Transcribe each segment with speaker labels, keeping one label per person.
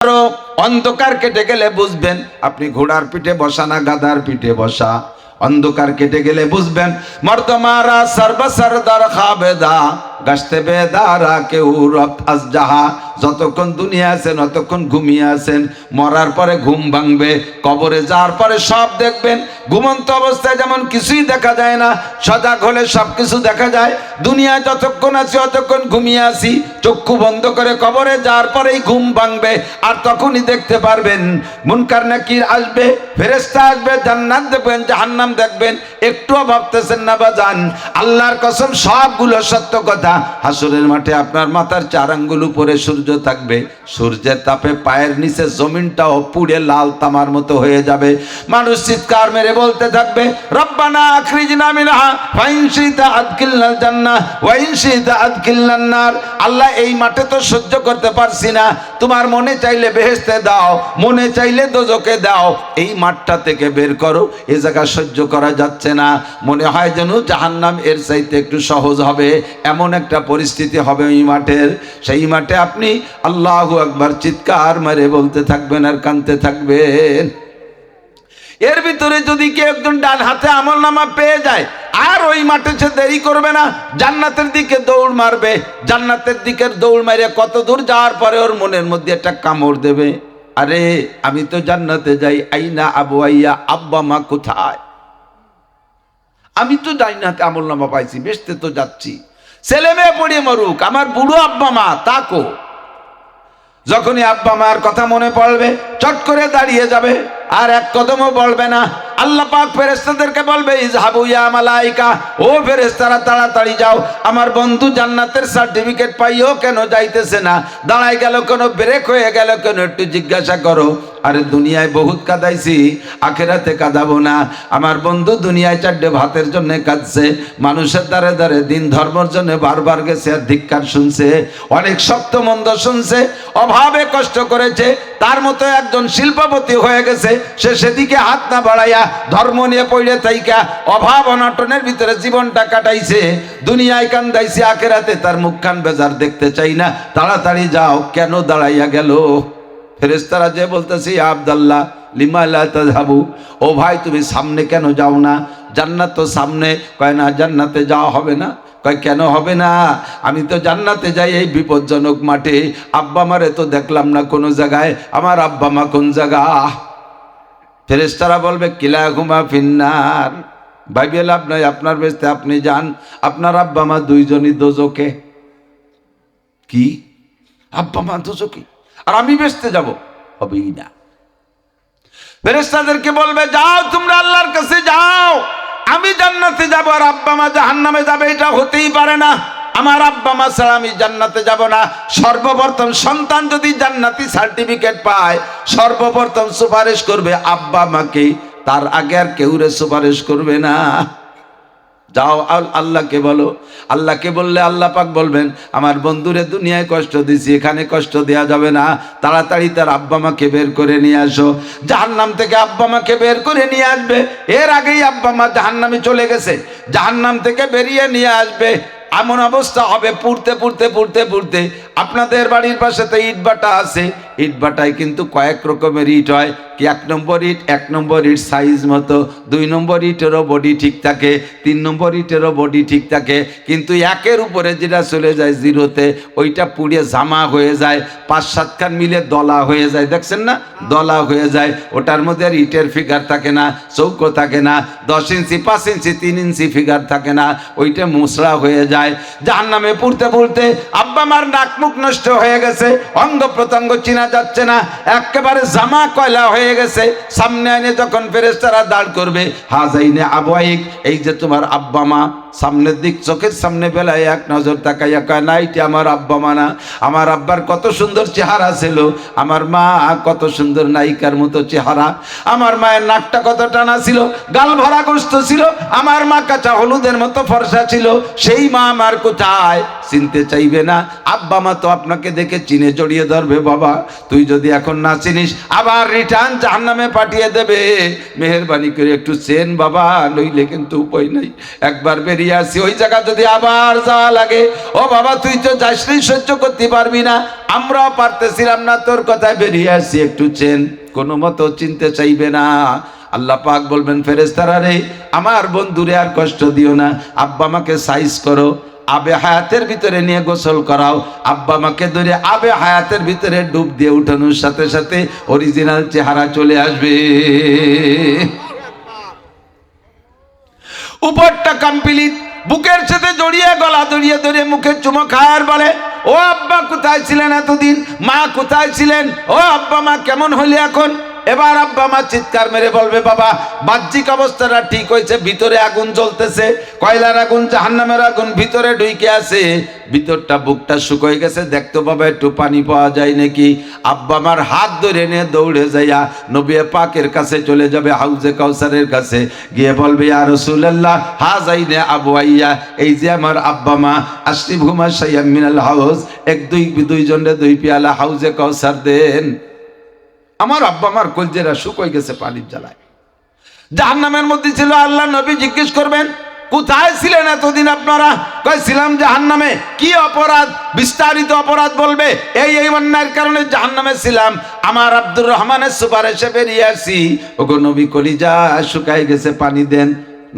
Speaker 1: অন্ধকার কেটে গেলে বুঝবেন আপনি ঘোড়ার পিঠে বসা না গাধার পিঠে বসা। অন্ধকার কেটে গেলে বুঝবেন মর্দমারা সর্ব সরদার খাবেদা গাছতে বেদারা কেউ রত আজ যাহা। যতক্ষণ দুনিয়া আছেন ততক্ষণ ঘুমিয়ে আছেন, মরার পরে ঘুম ভাঙবে, কবরে যাওয়ার পরে সব দেখবেন। ঘুমন্ত অবস্থায় যেমন কিছুই দেখা যায় না, সজাগ হলে সব কিছু দেখা যায়। দুনিয়ায় যতক্ষণ আছি ততক্ষণ ঘুমিয়ে আছি, চক্ষু বন্ধ করে কবরে যাওয়ার পরেই ঘুম ভাঙবে, আর তখনই দেখতে পারবেন মুনকার নাকির আসবে, ফেরেশতা আসবে, জান্নাত দেখবেন, জাহান্নাম দেখবেন। একটুও ভাবতেছেন না বাজান? আল্লাহর কসম সবগুলো সত্য কথা। হাসরের মাঠে আপনার মাথার 4 আঙ্গুল উপরে সূর্য থাকবে, সূর্যের তাপে পায়ের নিচে জমিনটাও পুড়ে লাল তামার মতো হয়ে যাবে। মানুষ চিৎকার মেরে বলতে থাকবে রব্বানা আখরিজনা মিনহা ফাইন শিতা আদখিলনাল জান্নাহ ওয়া ইন শিতা আদখিলনান নার। আল্লাহ এই মাঠে তো সহ্য করতে পারছি না, তোমার মনে চাইলে বেহেশতে দাও, মনে চাইলে দোজখে দাও, এই মাঠটা থেকে বের করো, এ জায়গা সহ্য করা যাচ্ছে না। মনে হয় যেন জাহান্নাম এর চাইতে একটু সহজ হবে, এমন একটা পরিস্থিতি হবে ওই মাঠের। সেই মাঠে আপনি আল্লাহু আকবার চিৎকার মেরে বলতে থাকবেন আর কাঁদতে থাকবেন। এর ভিতরে যদি কেউ একজন ডান হাতে আমলনামা পেয়ে যায়, আর ওই মাঠে সে দেরি করবে না, জান্নাতের দিকে দৌড় মারবে। জান্নাতের দিকে দৌড় মারে কত দূর যাওয়ার পরে ওর মনের মধ্যে একটা কামড় দেবে, আরে আমি তো জান্নাতে যাই, আইনা আবু আইয়া, আব্বা মা কোথায়? আমি তো জান্নাতে আমলনামা পাইছি, বেচতে তো যাচ্ছি, ছেলে মেয়ে পড়ে মরুক, আমার বুড়ো আব্বা মা তাকো। যখনই আব্বা মার কথা মনে পড়বে চট করে দাঁড়িয়ে যাবে, আর এক কদমও বলবে না। আল্লাহ পাক ফেরেশতাদেরকে বলবে ইযহাবু ইয়া মালাইকা, ও ফেরেশতারা তাড়াতাড়ি যাও, আমার বন্ধু জান্নাতের সার্টিফিকেট পাইও কেন যাইতেছে না, দাঁড়াই গেল কেন, ব্রেক হয়ে গেল কেন, একটু জিজ্ঞাসা করো। আরে দুনিয়ায় বহুত কাঁদাইছি, আখেরাতে কাঁদাবো না। আমার বন্ধু দুনিয়ায় 4 ভাতের জন্য কাঁদছে, মানুষের দ্বারে দ্বারে দিন ধর্মের জন্য বারবার গেছে আর ধিক্কার শুনছে, অনেক শক্ত মন্দ শুনছে, অভাবে কষ্ট করেছে, তার মতো একজন শিল্পপতি হয়ে গেছে, সে সেদিকে হাত না বাড়াইয়া ধর্ম নিয়ে পড়ে থাইকা অভাব অনটনের ভিতরে জীবনটা কাটাইছে, দুনিয়ায় কান্দাইছে, আখেরাতে তার মুখখান বেজার দেখতে চাই না, তাড়াতাড়ি যাও। কেন দাঁড়াইয়া গেল? ফেরেশতারা যে বলতেছে আব্দুল্লাহ লিমা লা তাযহাবু, ও ভাই তুমি সামনে কেন যাও না, জান্নাত তো সামনে। কয় না, জান্নাতে যাওয়া হবে না। কয় কেন হবে না? আমি তো জান্নাতে যাই এই বিপজ্জনক মাঠে, আব্বা মারে তো দেখলাম না কোনো জায়গায়, আমার আব্বা মা কোন জায়গা? ফেরেশতারা বলবে কিলাহুমা ফিন্নার, ভাইবে লাভ নাই, আপনার বেস্তে আপনি যান, আপনার আব্বা মা দুইজনই দোজখে। কি? আব্বা মা দোজখে আর আমি বেস্তে যাব? হবেই না। ফেরেশতাদেরকে বলবে যাও তোমরা আল্লাহর কাছে যাও, আমি জান্নাতে যাব আর আব্বা মা জাহান্নামে যাবে, এটা হতেই পারে না। আমার আব্বা মা ছাড়া আমি জান্নাতে যাব না। সর্বপ্রথম সন্তান যদি জান্নাতি সার্টিফিকেট পায়, সর্বপ্রথম সুপারিশ করবে আব্বা মাকে, তার আগে আর কেউরে সুপারিশ করবে না। যাও আল্লাহকে বলো। আল্লাহকে বললে আল্লাহ পাক বলবেন আমার বন্ধুরে দুনিয়ায় কষ্ট দিছি, এখানে কষ্ট দেয়া যাবে না, তাড়াতাড়ি তার আব্বা মাকে বের করে নিয়ে আসো। জাহান্নাম থেকে আব্বা মাকে বের করে নিয়ে আসবে, এর আগেই আব্বা মা জাহান্নামে চলে গেছে, জাহান্নাম থেকে বেরিয়ে নিয়ে আসবে। এমন অবস্থা হবে পুড়তে পুড়তে পুড়তে পুড়তে, আপনাদের বাড়ির পাশে তো ইট বাটা আছে, ইট বাটায় কিন্তু কয়েক রকমের ইট হয়, কি 1 নম্বর ইট 1 নম্বর ইট সাইজ মতো, 2 নম্বর ইটেরও বডি ঠিক থাকে, 3 নম্বর ইটেরও বডি ঠিক থাকে, কিন্তু 1-এর উপরে যেটা চলে যায় 0-তে, ওইটা পুড়ে জামা হয়ে যায়, 5-7 খান মিলে দলা হয়ে যায়, দেখছেন না, দলা হয়ে যায়, ওটার মধ্যে আর ইটের ফিগার থাকে না, চৌকো থাকে না, 10 ইঞ্চি 5 ইঞ্চি 3 ইঞ্চি ফিগার থাকে না, ওইটা মুসরা হয়ে যায়। জাহান্নামে পুড়তে পুড়তে আব্বা মার নাক মুখ নষ্ট হয়ে গেছে, অঙ্গ প্রত্যঙ্গ চিনা যাচ্ছে না, একেবারে জামা কয়লা হয়ে গেছে। সামনে এনে যখন ফেরেশতারা দাঁড় করবে, হাজাইনে আবওয়াইক, এই যে তোমার আব্বা মা, সামনের দিক চোখের সামনে বেলায় এক নজর তাকাইয়া কয় না এটি আমার আব্বা মা না, আমার আব্বার কত সুন্দর চেহারা ছিল, আমার মা কত সুন্দর নায়িকার মতো চেহারা, আমার মায়ের নাকটা কত টানা ছিল, গাল ভরা গোস্ত ছিল, আমার মা কাঁচা হলুদের মতো ফর্সা ছিল, সেই মা আমার কোথায়? চিনতে চাইবে না। আব্বা মা তো আপনাকে দেখে চিনে জড়িয়ে ধরবে, বাবা তুই যদি এখন না চিনিস আবার রিটার্ন জাহান্নামে পাঠিয়ে দেবে, মেহেরবানি করে একটু চেন বাবা, নইলে কিন্তু উপায় নাই, একবার বেরিয়ে বেরিয়ে আসি, ওই জায়গা যদি আবার যাওয়া লাগে, ও বাবা তুই তো যাসনি, সহ্য করতে পারবি না, আমরাও পারতেছিলাম না, তোর কথায় বেরিয়ে আসি, একটু চেন। কোনো মতো চিনতে চাইবে না। আল্লাহ পাক বলবেন ফেরেশতারা রে, আমার বন্ধুরে আর কষ্ট দিও না, আব্বা আমাকে সাইজ করো, আবে হায়াতের ভিতরে নিয়ে গোসল করাও, আব্বা আমাকে ধরে আবে হায়াতের ভিতরে ডুব দিয়ে উঠানোর সাথে সাথে অরিজিনাল চেহারা চলে আসবে। উপরটা কমপ্লিট, বুকের সাথে জড়িয়ে গলা জড়িয়ে ধরে মুখের চুমো খায়ার বলে, ও আব্বা কোথায় ছিলেন এতদিন, মা কোথায় ছিলেন, ও আব্বা মা কেমন হইলে এখন? এবার আব্বা মা চিৎকার মেরে বলবে, বাবা বাহ্যিক অবস্থাটা ঠিক হয়েছে, ভিতরে আগুন জ্বলতেছে, কয়লার আগুন, জাহান্নামের আগুন ভিতরে ঢুকে আছে, ভিতরটা বুকটা শুকিয়ে গেছে, দেখতে বাবা একটু পানি পাওয়া যায় নাকি। আব্বা আমার হাত ধরে নিয়ে দৌড়ে যাইয়া নবী পাকের কাছে চলে যাবে, হাউজে কাউসারের কাছে গিয়ে বলবে, ইয়া রাসূলুল্লাহ হাযাইনে আবওয়াইয়া, এই যে আমার আব্বা মা, আশরিবহুমা শাইয়াম মিনাল হাউজ, দুইজনে 2 পেয়ালা হাউজে কাউসার দেন। আমার আব্বা আমার কলজেরা শুকিয়ে গেছে পানির জ্বালায়, জাহান্নামের মধ্যে ছিল। আল্লাহ নবী জিজ্ঞেস করবেন, কোথায় ছিলেন এতদিন আপনারা? কইছিলাম জাহান্নামে। কি অপরাধ? বিস্তারিত অপরাধ বলবে, এই অন্যায়ের কারণে জাহান্নামে ছিলাম, আমার আব্দুর রহমানের সুপারিশে বেরিয়ে আসি। ওগো নবী কলিজা শুকাই গেছে, পানি দেন।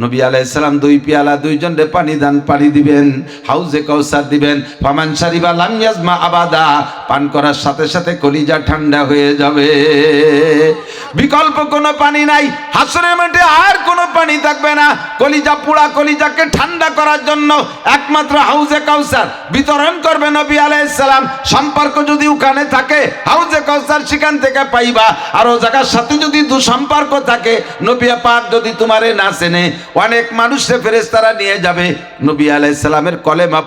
Speaker 1: নবী আলাইহিস সালাম 2 পেয়ালা দুইজনে পানি দান, পানি দিবেন, হাউজে কাউসার দিবেন। ফামান শারিবা লাম ইয়াজমা আবাদা, পান করার সাথে সাথে কলিজা ঠান্ডা হয়ে যাবে, বিকল্প কোনো পানি নাই, হাসরের মাঠে আর কোনো পানি থাকবে না। কলিজা পোড়া কলিজাকে ঠান্ডা করার জন্য একমাত্র হাউজে কাউসার বিতরণ করবে নবী আলাইহিস সালাম। সম্পর্ক যদি ওখানে থাকে, হাউজে কাউসার সেখান থেকে পাইবা। আর ও জায়গার সাথে যদি দুঃসম্পর্ক থাকে, নবী পাক যদি তোমারে না চেনে, অনেক মানুষে ফেরেশতারা নিয়ে যাবে নবী আলাইহিস সালামের কলেমা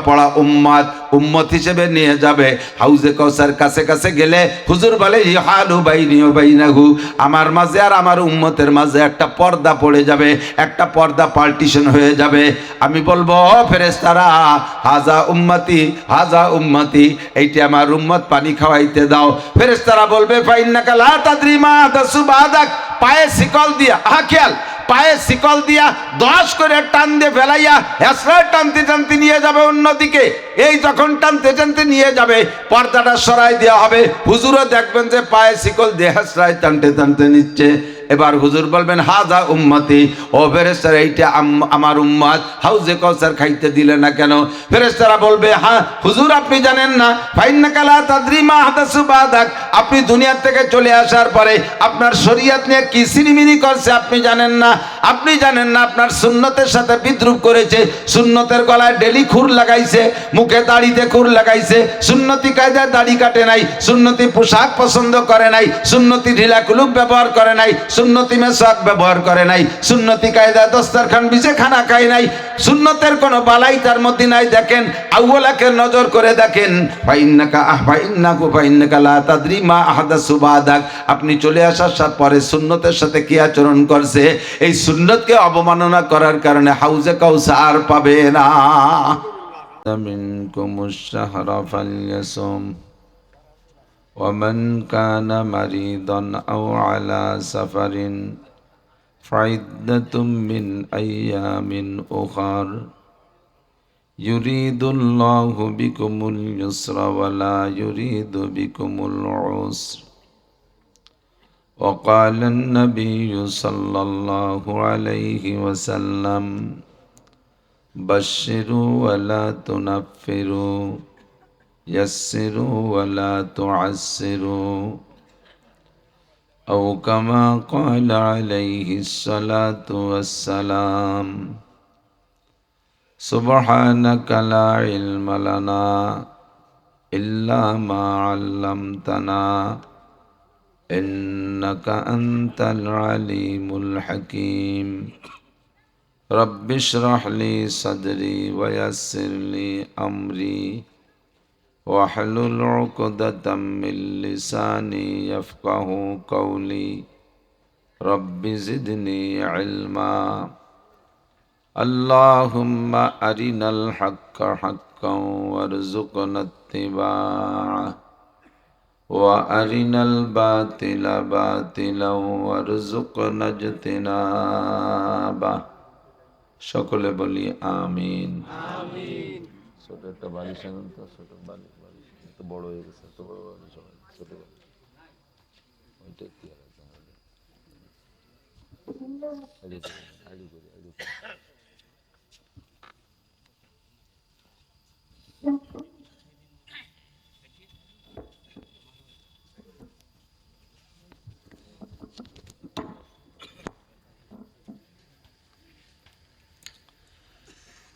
Speaker 1: পড়া উম্মত হিসেবে নিয়ে যাবে। হাউজে কাউসার কাছে কাছে গেলে হুজুর বলে, ইহালু বাইনি ওয়া বাইনাহু, আমার মাঝে আর আমার উম্মতের মাঝে একটা পর্দা পড়ে যাবে, একটা পর্দা পার্টিশন হয়ে যাবে। আমি বলবো, ফেরেশতারা হাজা উম্মতি, এইটা আমার উম্মত, পানি খাওয়াইতে দাও। ফেরেশতারা বলবে, ফাইন্নাকা লা তাদরি মা আহদাসু বাদাক, পায়ে শিকল দিয়া, খেয়াল, পায়ে শিকল দিয়া 10 করে টান দিয়ে ফেলাইয়া হেসরা টানতে টানতে নিয়ে যাবে অন্যদিকে। এই যখন টানতে টানতে নিয়ে যাবে, পর্দাটা সরাই দেওয়া হবে, হুজুরও দেখবেন যে পায়ে শিকল দিয়ে হেসরায় টানতে টানতে নিচ্ছে। এবার হুজুর বলবেন, হাজা উম্মতি, ও ফেরেশতারা এইটা আমার উম্মত, হাউজে কাউসার খাইতে দিলে না কেন? ফেরেশতারা বলবে, হ্যাঁ হুজুর আপনি জানেন না, ফাইন্নাকা লা তাদরি মা আহদাসু বাদাক, আপনি দুনিয়া থেকে চলে আসার পরে আপনার শরীয়ত নিয়ে কি সিনিমিনি করছে আপনি জানেন না। আপনি জানেন না আপনার সুন্নতের সাথে বিদ্রুপ করেছে, সুন্নতের গলায় ডেলি খুর লাগাইছে, মুখে দাড়িতে খুর লাগাইছে, সুন্নতি কায়দায় দাড়ি কাটে নাই, সুন্নতি পোশাক পছন্দ করে নাই, সুন্নতি ঢিলা কুলুপ ব্যবহার করে নাই, সুন্নতি মেসাক ব্যবহার করে নাই, সুন্নতি কায়দায় দস্তরখান বিছে খানা খায় নাই, সুন্নতের কোনো বালাই তার মধ্যে নাই। দেখেন আউয়ালাকে নজর করে দেখেন, ফাইন্নাকা লা তাদরি মা আহদাসু বাদাক, আপনি চলে আসার পরে সুন্নতের সাথে কি আচরণ করছে, এই সুন্নতকে অবমাননা করার কারণে হাউজে কাউসার পাবে না। মিনকুমুশ শাহরা ফালইয়াসুম ওয়ামান কানা মারিদান আও আলা সাফারিন ফাইদ্দাতুম মিন আইয়ামিন উখার ইউরিদুল্লাহু বিকুমুল ইউসরা ওয়া লা ইউরিদু বিকুমুল উসর। وقال النبي صلى الله عليه وسلم بشروا ولا تنفروا يسروا ولا تعسروا أو كما قال عليه الصلاة والسلام سبحانك لا علم لنا إلا ما علمتنا إنك أنت العليم الحكيم رب اشرح لي صدري ويسر لي أمري واحلل عقدة من لساني يفقه قولي رب زدني علما اللهم أرنا الحق حقا وارزقنا اتباعه وأرنا الباطل باطلا وارزقنا اجتنابه সকলে বলি আমিন। ছোট একটা বালিশ আনুন তো, ছোট বালিশ, বালিশ একটু বড় হয়ে গেছে, এত বড় বালিশ হবে না, ছোট বালিশ ওইটা কি আর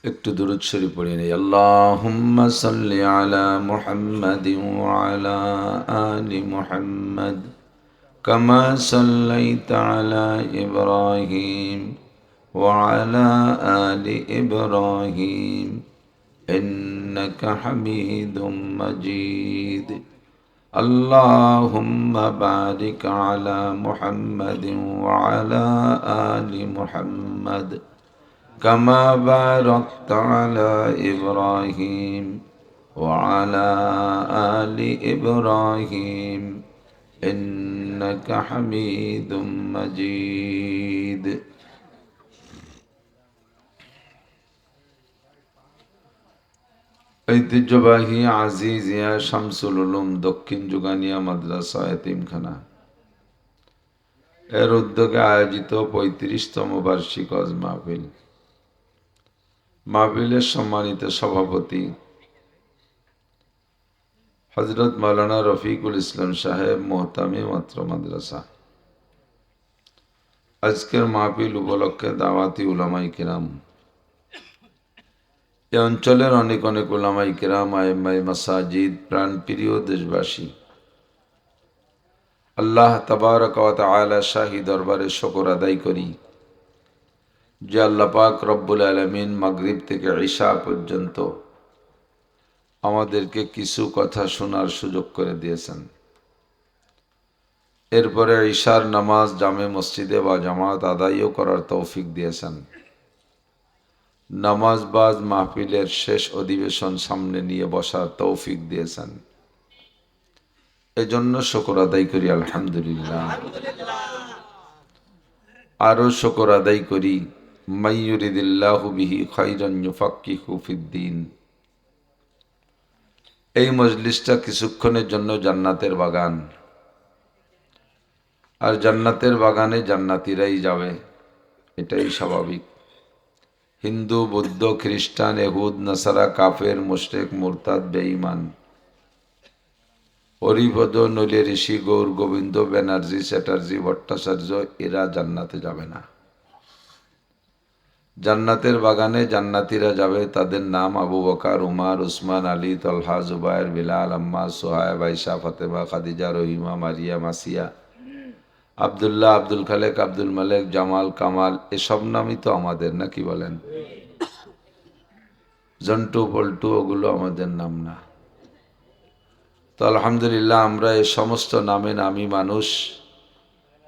Speaker 1: একটু দুরূদ শরীফ পড়ে নেই। আল্লাহুম্মা সাল্লি আলা মুহাম্মাদিন ওয়া আলা আলি মুহাম্মাদ কামা সাল্লাইতা আলা ইব্রাহিম ওয়া আলা আলি ইব্রাহিম ইন্নাকা হামিদুম মাজিদ। আল্লাহুম্মা বারিক আলা মুহাম্মাদিন ওয়া আলা আলি মুহাম্মাদ كما باركت على إبراهيم وعلى آل إبراهيم إنك حميد مجيد। ঐতিহ্যবাহী আজিজিয়া শামসুল উলুম দক্ষিণ যুগানিয়া মাদ্রাসা এতিমখানা এর উদ্যোগে আয়োজিত 35তম বার্ষিক হজ মাহফিল। মাহফিলের সম্মানিত সভাপতি হযরত মাওলানা রফিকুল ইসলাম সাহেব, মোহতামি মাত্র মাদ্রাসা। আজকের মাহফিল উপলক্ষে দাওয়াতি উলামায়ে কিরাম, এই অঞ্চলের অনেক অনেক উলামায়ে কিরাম, আইম্মায়ে মাসাজিদ, প্রাণপ্রিয় দেশবাসী, আল্লাহ তাবারক ওয়া তাআলা শাহী দরবারে শুকর আদায় করি যে আল্লাহ পাক রব্বুল আলামিন মাগরিব থেকে ইশা পর্যন্ত আমাদেরকে কিছু কথা শোনার সুযোগ করে দিয়েছেন। এরপরে ইশার নামাজ জামে মসজিদে বা জামাত আদায়ও করার তৌফিক দিয়েছেন। নামাজ বাজ মাহফিলের শেষ অধিবেশন সামনে নিয়ে বসার তৌফিক দিয়েছেন। এজন্য শুকর আদায় করি আলহামদুলিল্লাহ। আরো শুকর আদায় করি মাইয়ুরিদিল্লাহু বিহি খায়রান ইউফাক্কিহু ফিদ্দীন। এই মজলিসটা কিছুক্ষণের জন্য জান্নাতের বাগান, আর জান্নাতের বাগানে জান্নাতীরাই যাবে, এটাই স্বাভাবিক। হিন্দু, বৌদ্ধ, খ্রিস্টান, ইহুদ, নাসারা, কাফের, মুশরিক, মুরতাদ, বেঈমান, হরিপদ, নলিয়া ঋষি, গৌর গোবিন্দ, ব্যানার্জি, চ্যাটার্জি, ভট্টাচার্য এরা জান্নাতে যাবে না। জান্নাতের বাগানে জান্নাতীরা যাবে, তাদের নাম আবু বকর, উমর, উসমান, আলী, তলহা, জুবায়ের, বিলাল, আম্মার, সুহায়ব, আয়েশা, ফাতেমা, খাদিজা, রহিমা, মারিয়া, মাসিয়া, আব্দুল্লাহ, আব্দুল খালেক, আব্দুল মালেক, জামাল, কামাল, এসব নামই তো আমাদের, নাকি বলেন? জন্টু, পল্টু ওগুলো আমাদের নাম না। তো আলহামদুলিল্লাহ আমরা এই সমস্ত নামে নামি মানুষ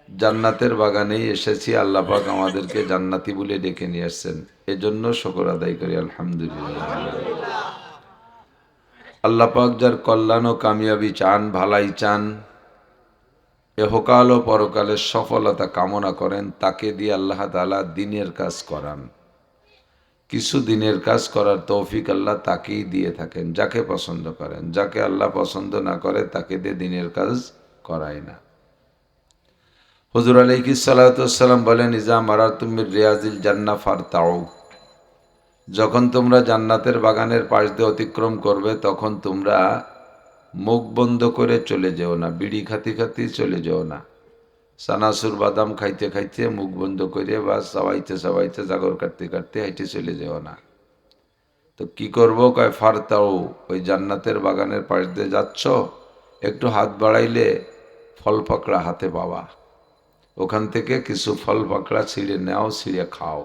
Speaker 1: জান্নাতের বাগানেই এসেছি। আল্লাহ পাক আমাদেরকে জান্নাতি বলে ডেকে নিয়ে আসছেন, এজন্য শুকর আদায় করি আলহামদুলিল্লাহ। আল্লাহ পাক যার কল্যাণ ও কামিয়াবি চান, ভালাই চান, এহকাল ও পরকালের সফলতা কামনা করেন, তাকে দিয়ে আল্লাহ তাআলা দিনের কাজ করান। কিছু দিনের কাজ করার তৌফিক আল্লাহ তাকেই দিয়ে থাকেন, যাকে পছন্দ করেন। যাকে আল্লাহ পছন্দ না করে তাকে দিয়ে দিনের কাজ করায় না। হুজুর আলাইহিস সালাতু ওয়াস সালাম বলেন, ইজা মারাতুম মির রিয়াজিল জান্নাহ ফারতাউ, যখন তোমরা জান্নাতের বাগানের পাশ দিয়ে অতিক্রম করবে তখন তোমরা মুখ বন্ধ করে চলে যেও না, বিড়ি খাতি খাতি চলে যেও না, সানাসুর বাদাম খাইতে খাইতে মুখ বন্ধ করে বা সবাইতে সবাইতে জাগর কাটতে কাটতে হাইটে চলে যেও না। তো কি করবো? কয় ফারতাউ, ওই জান্নাতের বাগানের পাশ দিয়ে যাচ্ছ, একটু হাত বাড়াইলে ফল পাকড়া হাতে পাবা, ওখান থেকে কিছু ফল পাকড়া ছিঁড়ে নাও, ছিঁড়ে খাও।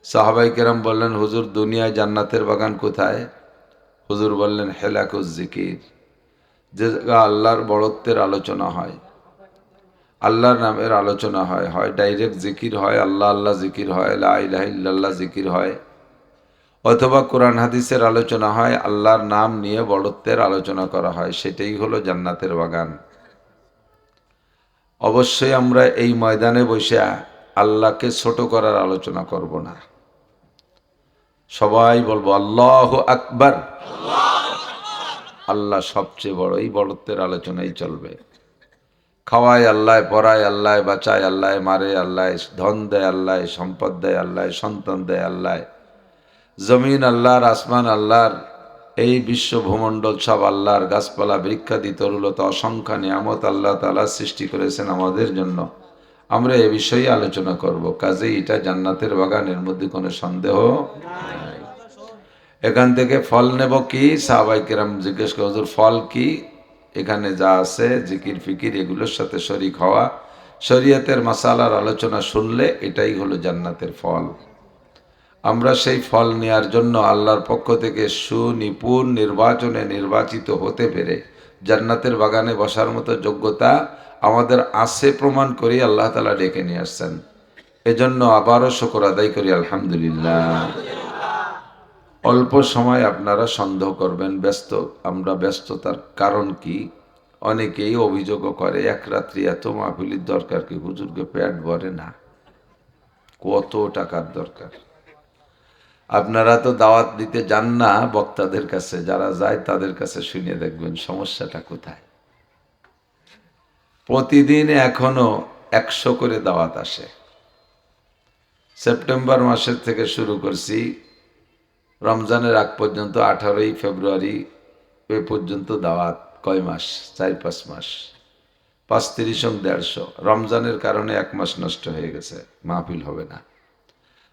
Speaker 1: সাহাবাই কেরাম বললেন, হুজুর দুনিয়ায় জান্নাতের বাগান কোথায়? হুজুর বললেন, হেলাকুজ জিকির, যে জায়গা আল্লাহর বড়ত্বের আলোচনা হয়, আল্লাহর নামের আলোচনা হয়, হয় ডাইরেক্ট জিকির হয়, আল্লাহ আল্লাহ জিকির হয়, লা ইলাহা ইল্লাল্লাহ জিকির হয়, অথবা কোরআন হাদিসের আলোচনা হয়, আল্লাহর নাম নিয়ে বড়ত্বের আলোচনা করা হয়, সেটাই হলো জান্নাতের বাগান। অবশ্যই আমরা এই ময়দানে বসে আল্লাহকে ছোট করার আলোচনা করব না। সবাই বলবো আল্লাহু আকবার। আল্লাহ সবচেয়ে বড়, এই বড়ত্বের আলোচনাই চলবে। খাওয়ায় আল্লাহ, পড়ায় আল্লাহ, বাঁচায় আল্লাহ, মারে আল্লাহ, ধন দেয় আল্লাহ, সম্পদ দেয় আল্লাহ, সন্তান দেয় আল্লাহ। জমিন আল্লাহর, আসমান আল্লাহর, এই বিশ্ব ভূমণ্ডল সব আল্লাহর। গাছপালা বৃক্ষাদি তরুলতা অসংখ্য নিয়ামত আল্লাহ তাআলা সৃষ্টি করেছেন আমাদের জন্য। আমরা এ বিষয়ে আলোচনা করব। কাজেই এটা জান্নাতের বাগানের মধ্যে কোনো সন্দেহ নাই। এখান থেকে ফল নেব কি? সাহাবায়ে কেরাম জিজ্ঞেস করে, হুজুর ফল কি? এখানে যা আছে জিকির ফিকির এগুলোর সাথে শরীক হওয়া, শরীয়তের মাসালার আলোচনা শুনলে এটাই হলো জান্নাতের ফল। আমরা সেই ফল নেয়ার জন্য আল্লাহর পক্ষ থেকে সুনিপুণ নির্বাচনে নির্বাচিত হতে পেরে জান্নাতের বাগানে বসার মতো যোগ্যতা আমাদের আছে প্রমাণ করি আল্লাহ তাআলা ডেকে নিয়ে আসছেন। এজন্য আবারও শুকর আদায় করি আলহামদুলিল্লাহ। অল্প সময় আপনারা সন্দেহ করবেন ব্যস্ত, আমরা ব্যস্ততার কারণ কি? অনেকেই অভিযোগও করে এক রাত্রি এত মাহফিলের দরকার কি? হুজুরকে পেট ভরে না, কত টাকার দরকার। আপনারা তো দাওয়াত দিতে যান না বক্তাদের কাছে, যারা যায় তাদের কাছে শুনে দেখবেন সমস্যাটা কোথায়। প্রতিদিন এখনো 100 করে দাওয়াত আসে। সেপ্টেম্বর মাসের থেকে শুরু করছি, রমজানের আগ পর্যন্ত 18ই ফেব্রুয়ারি এ পর্যন্ত দাওয়াত। কয় মাস? 4-5 মাস, 35 এবং 150। রমজানের কারণে 1 মাস নষ্ট হয়ে গেছে, মাহফিল হবে না।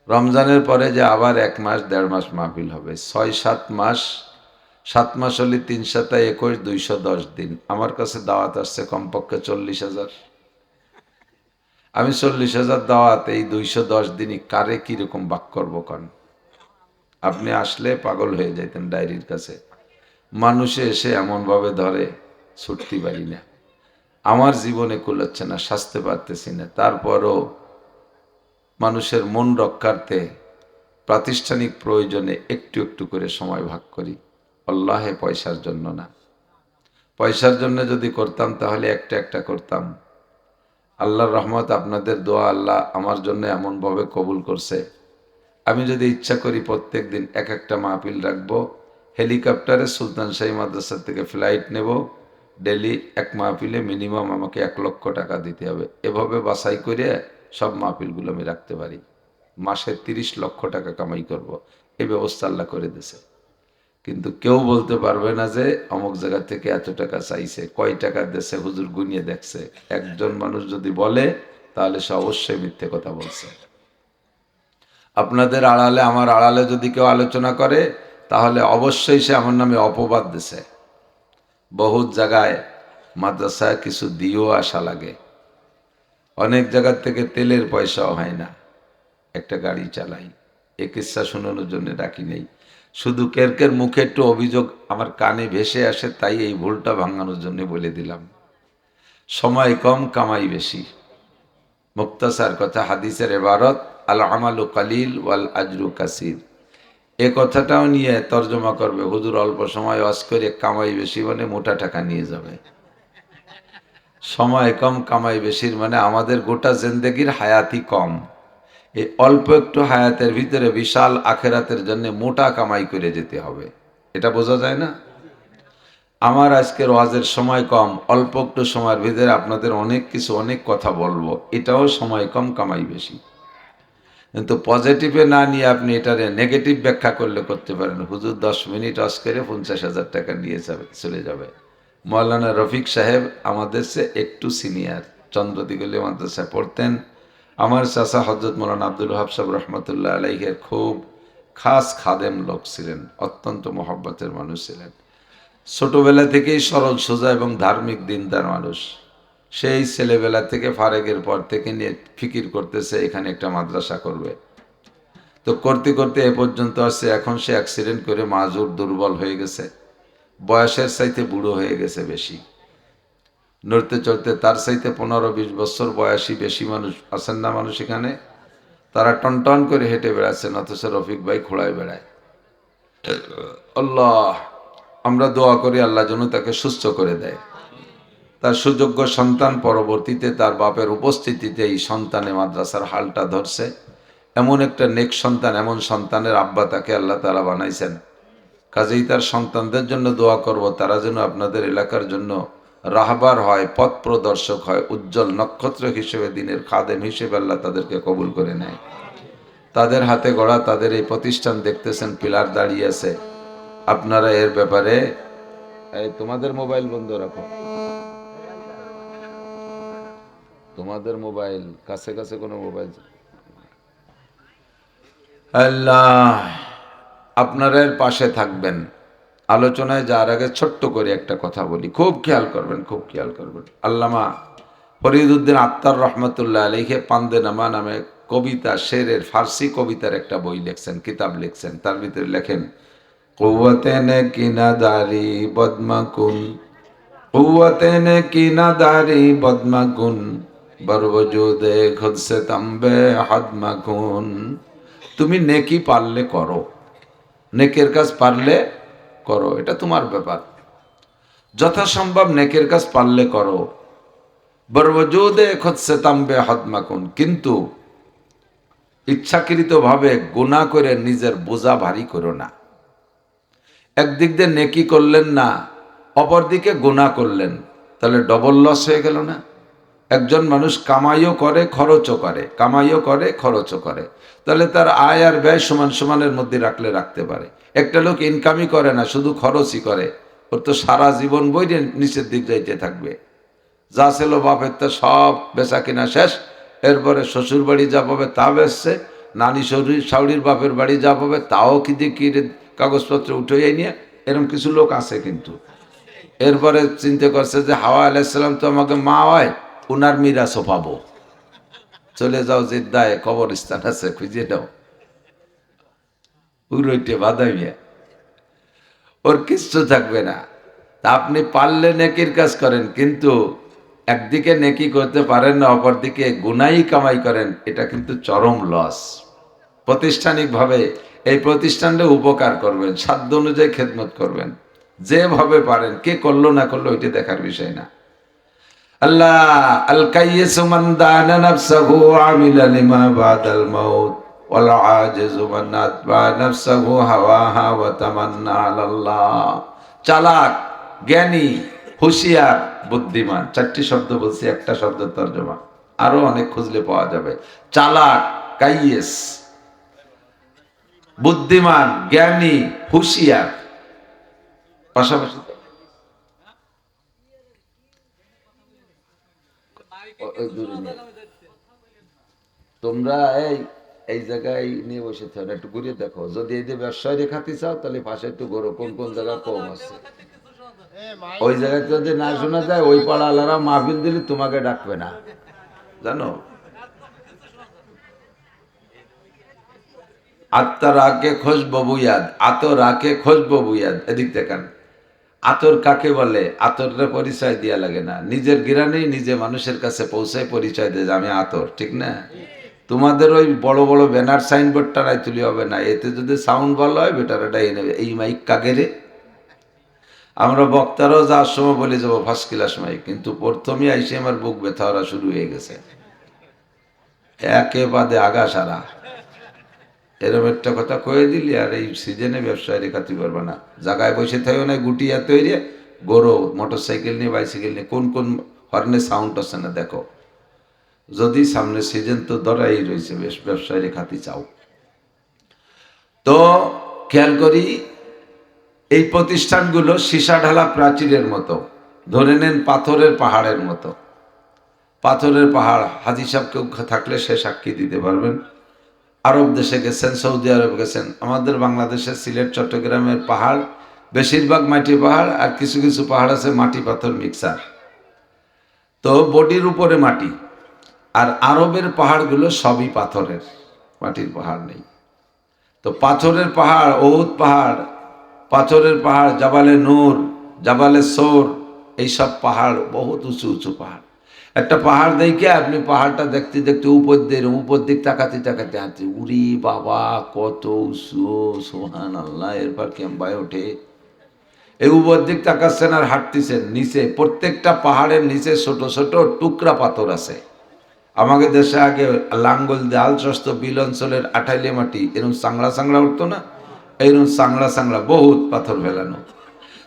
Speaker 1: রমজানের পরে যে আবার 1 মাস 1.5 মাস মাহফিল হবে, 6-7 মাস। 7 মাস হলে 3 7 21, 210 দিন। আমার কাছে দাওয়াত আসছে কমপক্ষে 40,000। আমি 40,000 দাওয়াত এই 210 দিনই কারে কিরকম বাক করবো কন? আপনি আসলে পাগল হয়ে যাইতেন ডায়েরির কাছে। মানুষে এসে এমনভাবে ধরে ছুটতে পারি না, আমার জীবনে কুলাচ্ছে না, সাজতে পারতেছি না। তারপরও মানুষের মন রক্ষার্থে প্রাতিষ্ঠানিক প্রয়োজনে একটু একটু করে সময় ভাগ করি। আল্লাহে পয়সার জন্য না। পয়সার জন্য যদি করতাম তাহলে একটা একটা করতাম। আল্লাহর রহমত, আপনাদের দোয়া আল্লাহ আমার জন্য এমনভাবে কবুল করছে। আমি যদি ইচ্ছা করি প্রত্যেক দিন এক একটা মাহফিল রাখবো, হেলিকপ্টারে সুলতান শাহী মাদ্রাসা থেকে ফ্লাইট নেব, ডেলি এক মাহফিলে মিনিমাম আমাকে 1 লক্ষ টাকা দিতে হবে। এভাবে বাছাই করে সব মাহফিলগুলো আমি রাখতে পারি। মাসে 30 লক্ষ টাকা কামাই করব। এই ব্যবস্থা আল্লাহ করে দিয়েছে। কিন্তু কেউ বলতে পারবে না যে অমুক জায়গা থেকে এত টাকা চাইছে, কয় টাকা দেশে হুজুর গুনিয়ে দেখছে। একজন মানুষ যদি বলে তাহলে সে অবশ্যই মিথ্যে কথা বলছে। আপনাদের আড়ালে, আমার আড়ালে যদি কেউ আলোচনা করে তাহলে অবশ্যই সে আমার নামে অপবাদ দিছে। বহুত জায়গায় মাদ্রাসায় কিছু দিয়েও আসা লাগে, অনেক জায়গার থেকে তেলের পয়সাও হয় না, একটা গাড়ি চালাই। এ কিচ্ছা শোনানোর জন্য ডাকি নেই, শুধু কেরকের মুখে একটু অভিযোগ আমার কানে ভেসে আসে, তাই এই ভুলটা ভাঙানোর জন্য বলে দিলাম। সময় কম, কামাই বেশি। মুক্তাসার কথা, হাদিসের ইবারত আল আমালু কালিল ওয়াল আজরু কাসির। এ কথাটাও নিয়ে তর্জমা করবে, হুজুর অল্প সময় ওয়াজ করে কামাই বেশি মানে মোটা টাকা নিয়ে যাবে। সময় কম কামাই বেশির মানে আমাদের গোটা জিন্দেগির হায়াতি কম, এই অল্প একটু হায়াতের ভিতরে বিশাল আখেরাতের জন্য মোটা কামাই করে যেতে হবে। এটা বোঝা যায় না? আমার আজকের ওয়াজের সময় কম, অল্প একটু সময়ের ভিতরে আপনাদের অনেক কিছু, অনেক কথা বলবো, এটাও সময় কম কামাই বেশি। কিন্তু পজিটিভে না নিয়ে আপনি এটারে নেগেটিভ ব্যাখ্যা করলে করতে পারেন। হুজুর 10 মিনিট ওয়াজ করে 50,000 টাকা নিয়ে চলে যাবে। মৌলানা রফিক সাহেব আমাদের সে একটু সিনিয়র, চন্দ্রদিগলি মাদ্রাসায় পড়তেন। আমার চাচা হযরত মৌলানা আব্দুল ওয়াহাব সাহেব রহমতুল্লাহ আলাইহের খুব খাস খাদেম লোক ছিলেন, অত্যন্ত মহব্বতের মানুষ ছিলেন। ছোটবেলা থেকেই সরল সোজা এবং ধার্মিক দিনদার মানুষ। সেই ছেলেবেলা থেকে ফারেকের পর থেকে নিয়ে ফিকির করতেছে এখানে একটা মাদ্রাসা করবে। তো করতে করতে এ পর্যন্ত আসছে। এখন সে অ্যাক্সিডেন্ট করে মাজুর, দুর্বল হয়ে গেছে, বয়সের চাইতে বুড়ো হয়ে গেছে বেশি। নড়তে চড়তে তার চাইতে 15-20 বছর বয়সী বেশি মানুষ আছেন না মানুষ এখানে, তারা টনটন করে হেঁটে বেড়াচ্ছেন, অথচ রফিক ভাই খোড়ায় বেড়ায়। আল্লাহ, আমরা দোয়া করি আল্লাহ যেন তাকে সুস্থ করে দেয়। তার সুযোগ্য সন্তান পরবর্তীতে তার বাপের উপস্থিতিতে এই সন্তানে মাদ্রাসার হালটা ধরছে। এমন একটা নেক সন্তান, এমন সন্তানের আব্বা তাকে আল্লাহ তাআলা বানাইছেন। কাজেই তার সন্তানদের জন্য দোয়া করব, তারা যেন আপনাদের এলাকার জন্য রাহবার হয়, পথ প্রদর্শক হয়, উজ্জ্বল নক্ষত্র হিসেবে, দিনের খাদেম হিসেবে আল্লাহ তাদেরকে কবুল করে নেয়। তাদের হাতে গড়া তাদের এই প্রতিষ্ঠান দেখতেছেন, পিলার দাঁড়িয়ে আছে। আপনারা এর ব্যাপারে তোমাদের মোবাইল বন্ধ রাখো, তোমাদের মোবাইল কাছে কাছে কোনো মোবাইল। আল্লাহ আপনারা এর পাশে থাকবেন। আলোচনায় যাওয়ার আগে ছোট্ট করে একটা কথা বলি, খুব খেয়াল করবেন, খুব খেয়াল করবেন। আল্লামা ফরিদউদ্দিন আত্তার রহমতুল্লাহ আলাইহি পান্দেনামা নামে কবিতা, শেরের ফার্সি কবিতার একটা বই লিখছেন, কিতাব লিখছেন। তার ভিতরে লেখেন, কুওয়াতেনে কিনাদারি বদমাকুন, কুওয়াতেনে কিনাদারি বদমাকুন, বরওজুদে খুদ সে তাম্বে হাদমাকুন। তুমি নেকি পারলে করো, নেকের কাজ পারলে করো, এটা তোমার ব্যাপার। যথাসম্ভব নেকের কাজ পারলে করো। বরওজুদে খুদ সে তাম্বে হাদমাকুন, কিন্তু ইচ্ছাকৃতভাবে গুনাহ করে নিজের বোঝা ভারী করো না। একদিক দিয়ে নেকি করলেন না, অপরদিকে গুনাহ করলেন, তাহলে ডবল লস হয়ে গেল না? একজন মানুষ কামাইও করে খরচও করে, কামাইও করে খরচও করে, তাহলে তার আয় আর ব্যয় সমান সমানের মধ্যে রাখলে রাখতে পারে। একটা লোক ইনকামই করে না, শুধু খরচই করে, ওর তো সারা জীবন বইরে নিচের দিক যাইতে থাকবে। যা ছিল বাপের তো সব বেচা কিনা শেষ, এরপরে শ্বশুর বাড়ি যা পাবে তা বেচছে, নানি শাউরির বাপের বাড়ি যা পাবে তাও কি কাগজপত্র উঠে নিয়ে, এরকম কিছু লোক আছে। কিন্তু এরপরে চিন্তা করছে যে হাওয়া আলাইসাল্লাম তো আমাকে মা হয়, উনার মিরাসও পাবো, চলে যাও জিদ্দায়, কবরস্থান আছে, খুঁজে দাও, উড়ইটে বাদাইয়া, ওর কিচ্ছু থাকবে না। তা আপনি পারলে নেকির কাজ করেন, কিন্তু একদিকে নেকি করতে পারেন না, অপরদিকে গুনাই কামাই করেন, এটা কিন্তু চরম লস। প্রাতিষ্ঠানিকভাবে এই প্রতিষ্ঠানটা উপকার করবেন, সাধ্য অনুযায়ী খেদমত করবেন, যেভাবে পারেন। কে করলো না করলো ওইটা দেখার বিষয় না। আল্লাহ আল কাইয়িসু মান দানা নাফসাহু আমিলা লিমা বাদাল মাউত ওয়াল আজিজু মান আতবা নাফসাহু হাওয়াহা ওয়া তামান্না আলাল্লাহ। চালাক, জ্ঞানী, হুঁশিয়ার, বুদ্ধিমান, চারটি শব্দ বলছি, একটা শব্দের তর্জমা আরো অনেক খুঁজলে পাওয়া যাবে। চালাক, কাইয়িস, বুদ্ধিমান, জ্ঞানী, হুঁশিয়ার, পাশাপাশি তোমরা এই জায়গায় নিয়ে বসে থাকো, একটু ঘুরে দেখো। যদি এই যে ব্যবসায় দেখাতে চাও তাহলে পাশে একটু ঘোরো, কোন কোন জায়গায় কম আছে। ওই জায়গায় যদি না শোনা যায়, ওই পাড়া আলারা মাহফিল দিলে তোমাকে ডাকবে না, জানো। আত্মার আগে খোঁজবো বুয়াদ, আতর আগে খোঁজবো বুয়াদ। এদিক দেখেন, আতর কাকে বলে? আতরের পরিচয় দিয়া লাগে না, নিজের গিরানেই নিজে মানুষের কাছে পৌঁছায় পরিচয় দেয় যে আমি আতর, ঠিক না? তোমাদের ওই বড় বড় ব্যানার সাইনবোর্ডটা নাই তুলি হবে না, এতে যদি সাউন্ড ভালো হয় বেটার এটা নেবে। এই মাইক কাগেরে আমরা বক্তারাও যাওয়ার সময় বলে যাবো ফার্স্ট ক্লাস মাইক, কিন্তু প্রথমে আইসে আমার বুক ব্যথা ওরা শুরু হয়ে গেছে, একে বাদে আগা সারা। এরকম একটা কথা কয়ে দিলি আর এই সিজনে ব্যবসায় রেখাতে পারবে না। জায়গায় বসে থাকো না, গুটিয়া তৈরি গরো মোটর সাইকেল নিয়ে বাইসাইকেল নিয়ে কোন কোন হর্নে সাউন্ড আছে না দেখো। যদি সামনে সিজন তো ধরাই রয়েছে, বেশ ব্যবসায় রেখাতে চাও তো খেয়াল করি। এই প্রতিষ্ঠানগুলো সীসা ঢালা প্রাচীরের মতো, ধরে নেন পাথরের পাহাড়ের মতো। পাথরের পাহাড়, হাজি সাহেব কেউ থাকলে সে সাক্ষী দিতে পারবেন। আরব দেশে গেছেন, সৌদি আরব গেছেন, আমাদের বাংলাদেশের সিলেট চট্টগ্রামের পাহাড় বেশিরভাগ মাটি পাহাড়, আর কিছু কিছু পাহাড় আছে মাটি পাথর মিক্সার, তো বডির উপরে মাটি। আর আরবের পাহাড়গুলো সবই পাথরের, মাটির পাহাড় নেই। তো পাথরের পাহাড়, ওহুদ পাহাড়, পাথরের পাহাড়, জাবালে নূর, জাবালে সোর, এইসব পাহাড় বহুত উঁচু উঁচু পাহাড়। একটা পাহাড় দেখে আপনি পাহাড়টা দেখতে দেখতে উপর দিক তাকাতে তাকাতে হাঁটতে, উরি বাবা কত উঁচু, সোহান আল্লাহ। এরপর কেম্বায় ওঠে, এই উপর দিক তাকাচ্ছেন আর হাঁটতেছেন, নিচে প্রত্যেকটা পাহাড়ের নিচে ছোট ছোট টুকরা পাথর আছে। আমাকে দেশে আগে লাঙ্গল দিয়ে আলচস্ত বিল অঞ্চলের আঠাইলে মাটি এরকম চাংড়া চাংড়া উঠতো না, এইরকম চাংড়া চাংড়া বহুত পাথর ফেলানো।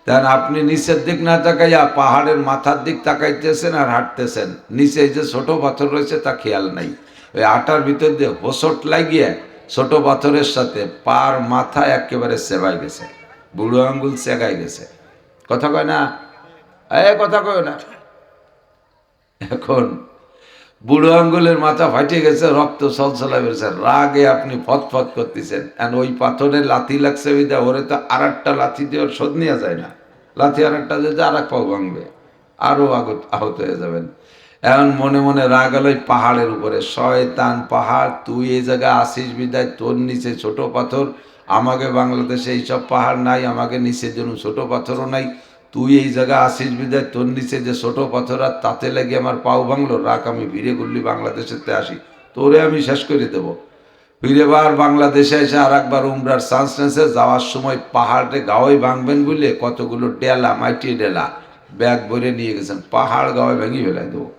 Speaker 1: তাই আপনি নিচের দিক না তাকাইয়া পাহাড়ের মাথার দিক তাকাইতেছেন আর হাঁটতেছেন, নিচে যে ছোট পাথর রয়েছে তা খেয়াল নাই। ওই আটার ভিতর দিয়ে হোসট লাগিয়ে ছোট পাথরের সাথে পার মাথা একেবারে সেবাই গেছে, বুড়ো আঙ্গুল সেগাই গেছে। কথা কয় না, কথা কয় না। এখন বুড়ো আঙ্গুলের মাথা ফাটে গেছে, রক্ত সলসলা বেরোছে, রাগে আপনি ফতফত করতেছেন। ওই পাথরের লাথি লাগছে, ওই দেয় ওরে তো আর একটা লাথি দিয়ে শোধ নেওয়া যায় না। লাথি আর একটা দিয়ে আর এক পাও ভাঙবে, আরো আহত হয়ে যাবেন। এখন মনে মনে রাগ হলো পাহাড়ের উপরে, শয়তান পাহাড়, তুই এই জায়গায় আসিস বিদায়, তোর নিচে ছোট পাথর। আমাকে বাংলাদেশে এইসব পাহাড় নাই, আমাকে নিচের জন্য ছোট পাথরও নাই। তুই এই জায়গায় আসিস বিদায়, তোর নিচে যে ছোট পাথর আর তাতে লেগে আমার পাও ভাঙলো। রাগ আমি ভিড়ে করলি বাংলাদেশেতে আসি, তোরে আমি শেষ করে দেবো। ফিরেবার বাংলাদেশে এসে আর একবার উমরার চান্স নেছে, যাওয়ার সময় পাহাড়ে গাওয়াই ভাঙবেন বলে কতগুলো ডেলা, মাটি ডেলা ব্যাগ ভরে নিয়ে গেছেন, পাহাড় গাওয়াই ভেঙে ফেলাই দেবো।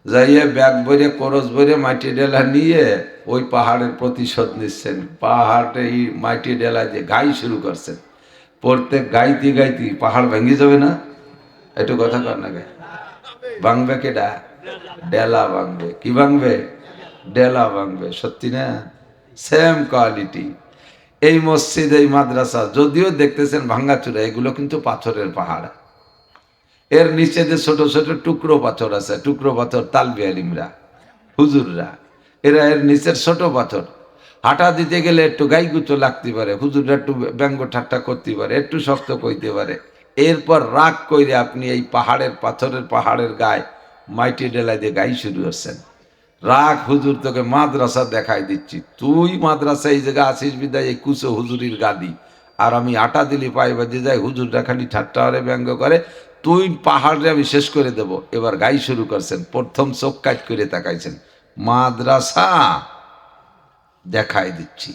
Speaker 1: যাইয়ে ব্যাগ ভরে করজ ভরে মাটি ডেলা নিয়ে ওই পাহাড়ের প্রতিশোধ নিচ্ছেন। পাহাড়ে এই মাটি ডেলা দিয়ে গাই শুরু করছেন, প্রত্যেক গাইতে গাইতে পাহাড় ভেঙে যাবে না? একটু কথা কর না, ভাঙবে কেডা? ডেলা ভাঙবে। কি ভাঙবে? ডেলা ভাঙবে। সত্যি না? Same quality. এই মসজিদ, এই মাদ্রাসা যদিও দেখতেছেন ভাঙ্গাচুরা, এগুলো কিন্তু পাথরের পাহাড়। এর নিচে যে ছোট ছোট টুকরো পাথর আছে, টুকরো পাথর তালবি আলিমরা, হুজুররা, এরা এর নিচের ছোট পাথর। হাঁটা দিতে গেলে একটু গাইগুতো লাগতে পারে, হুজুররা একটু ব্যঙ্গ ঠাট্টা করতে পারে, একটু শক্ত কইতে পারে। এরপর রাগ কইরে আপনি এই পাহাড়ের পাথরের পাহাড়ের গায়ে মাটি ডেলায় দিয়ে গাই শুরু করছেন। রাগ, হুজুর তোকে মাদ্রাসা দেখাই দিচ্ছি, তুই মাদ্রাসা এই জায়গায় আসিস বিদায় এই কুচো হুজুরির গাদি, আর আমি আটা দিলি পাই বাজে যাই, হুজুররা খালি ঠাট্টা করে ব্যঙ্গ করে, তুই পাহাড়ে আমি শেষ করে দেব। এবার গাই শুরু করছেন, প্রথম চোখ কাজ করে তাকাইছেন, মাদ্রাসা দেখাই দিচ্ছি।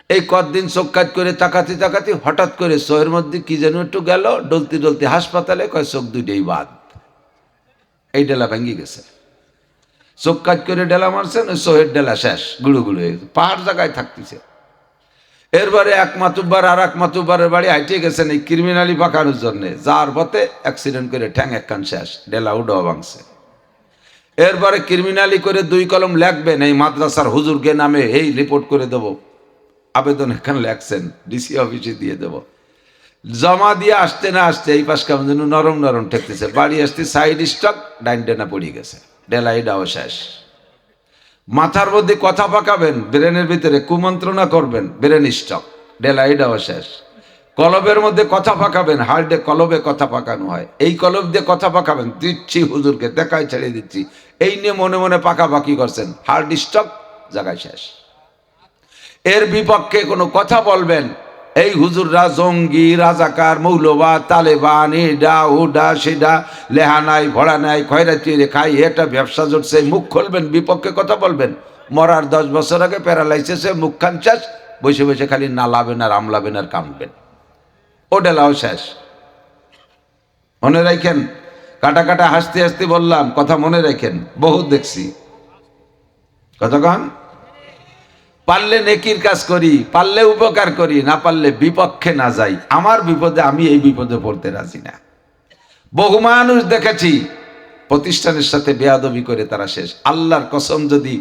Speaker 1: এই কতদিন চোখ কাজ করে তাকাতে তাকাতে হঠাৎ করে চোখের মধ্যে কি যেন একটু গেল, ডলতে ডলতে হাসপাতালে কয় চোখ দুইটাই বাদ। এই ডেলা ভেঙে গেছে। চোখ কাজ করে ডেলা মারছেন, ওই চোহের ডেলা শেষ, গুঁড়ো গুঁড়ো হয়ে গেছে, পাহাড় জায়গায় থাকতেছে। এরপরে এক মাতুব্বার আর এক মাতুব্বারের বাড়ি হাইটে গেছেন এই ক্রিমিনালি পাকানোর জন্য, যার পথে অ্যাক্সিডেন্ট করে ঠ্যাং একখান শেষ, ডেলা উডাও ভাঙছে। এরপরে ক্রিমিনালি করে 2 কলম লেখবেন, এই মাদ্রাসার হুজুরকে নামে এই রিপোর্ট করে দেব, আবেদন এখানে লেখছেন, ডিসি অফিসে দিয়ে দেব। জমা দিয়ে আসতে না আসতে এই পাশ কেমন যেন নরম নরম ঠেকতেছে, বাড়ি আসতে সাইড স্টক ডাইন ডেনা পড়ে গেছে, ডেলা এটাও শেষ। মাথার মধ্যে কথা পাকাবেন, ব্রেনের ভিতরে কুমন্ত্রণা করবেন, ব্রেন স্টক, ডেলা এটাও শেষ। কলবের মধ্যে কথা পাকাবেন, হার্ডে কলবে কথা পাকানো হয়, এই কলব দিয়ে কথা পাকাবেন, দিচ্ছি হুজুরকে দেখাই ছেড়ে দিচ্ছি, এই নিয়ে মনে মনে পাকাপাকি করছেন, হার্ড স্টক জায়গায় শেষ। এর বিপক্ষে কোনো কথা বলবেন, এই হুজুররা জঙ্গি, রাজাকার, মৌলবাদ, তালেবান, এডা ওডা সেডা, লেহা নাই, ভরা নাই, খয়রাতি খাই, এটা ব্যবসা জুটছে, মুখ খুলবেন, বিপক্ষে কথা বলবেন। মরার 10 বছর আগে প্যারালাইসিসে মুখ খান শেষ, বসে বসে খালি নালাবেন আর আমলাবেন আর কামবেন, ও ডেলাও শেষ। মনে রাখেন, কাটা কাটা হাসতে হাসতে বললাম, কথা মনে রাখেন, বহুত দেখছি। কতক্ষণ পারলে নেকির কাজ করি, পারলে উপকার করি, না পারলে বিপক্ষে না যাই। আমার বিপদে আমি এই বিপদে পড়তে রাজি না। বহু মানুষ দেখেছি প্রতিষ্ঠানের সাথে বেয়াদবি করে তারা শেষ। আল্লাহর কসম, যদি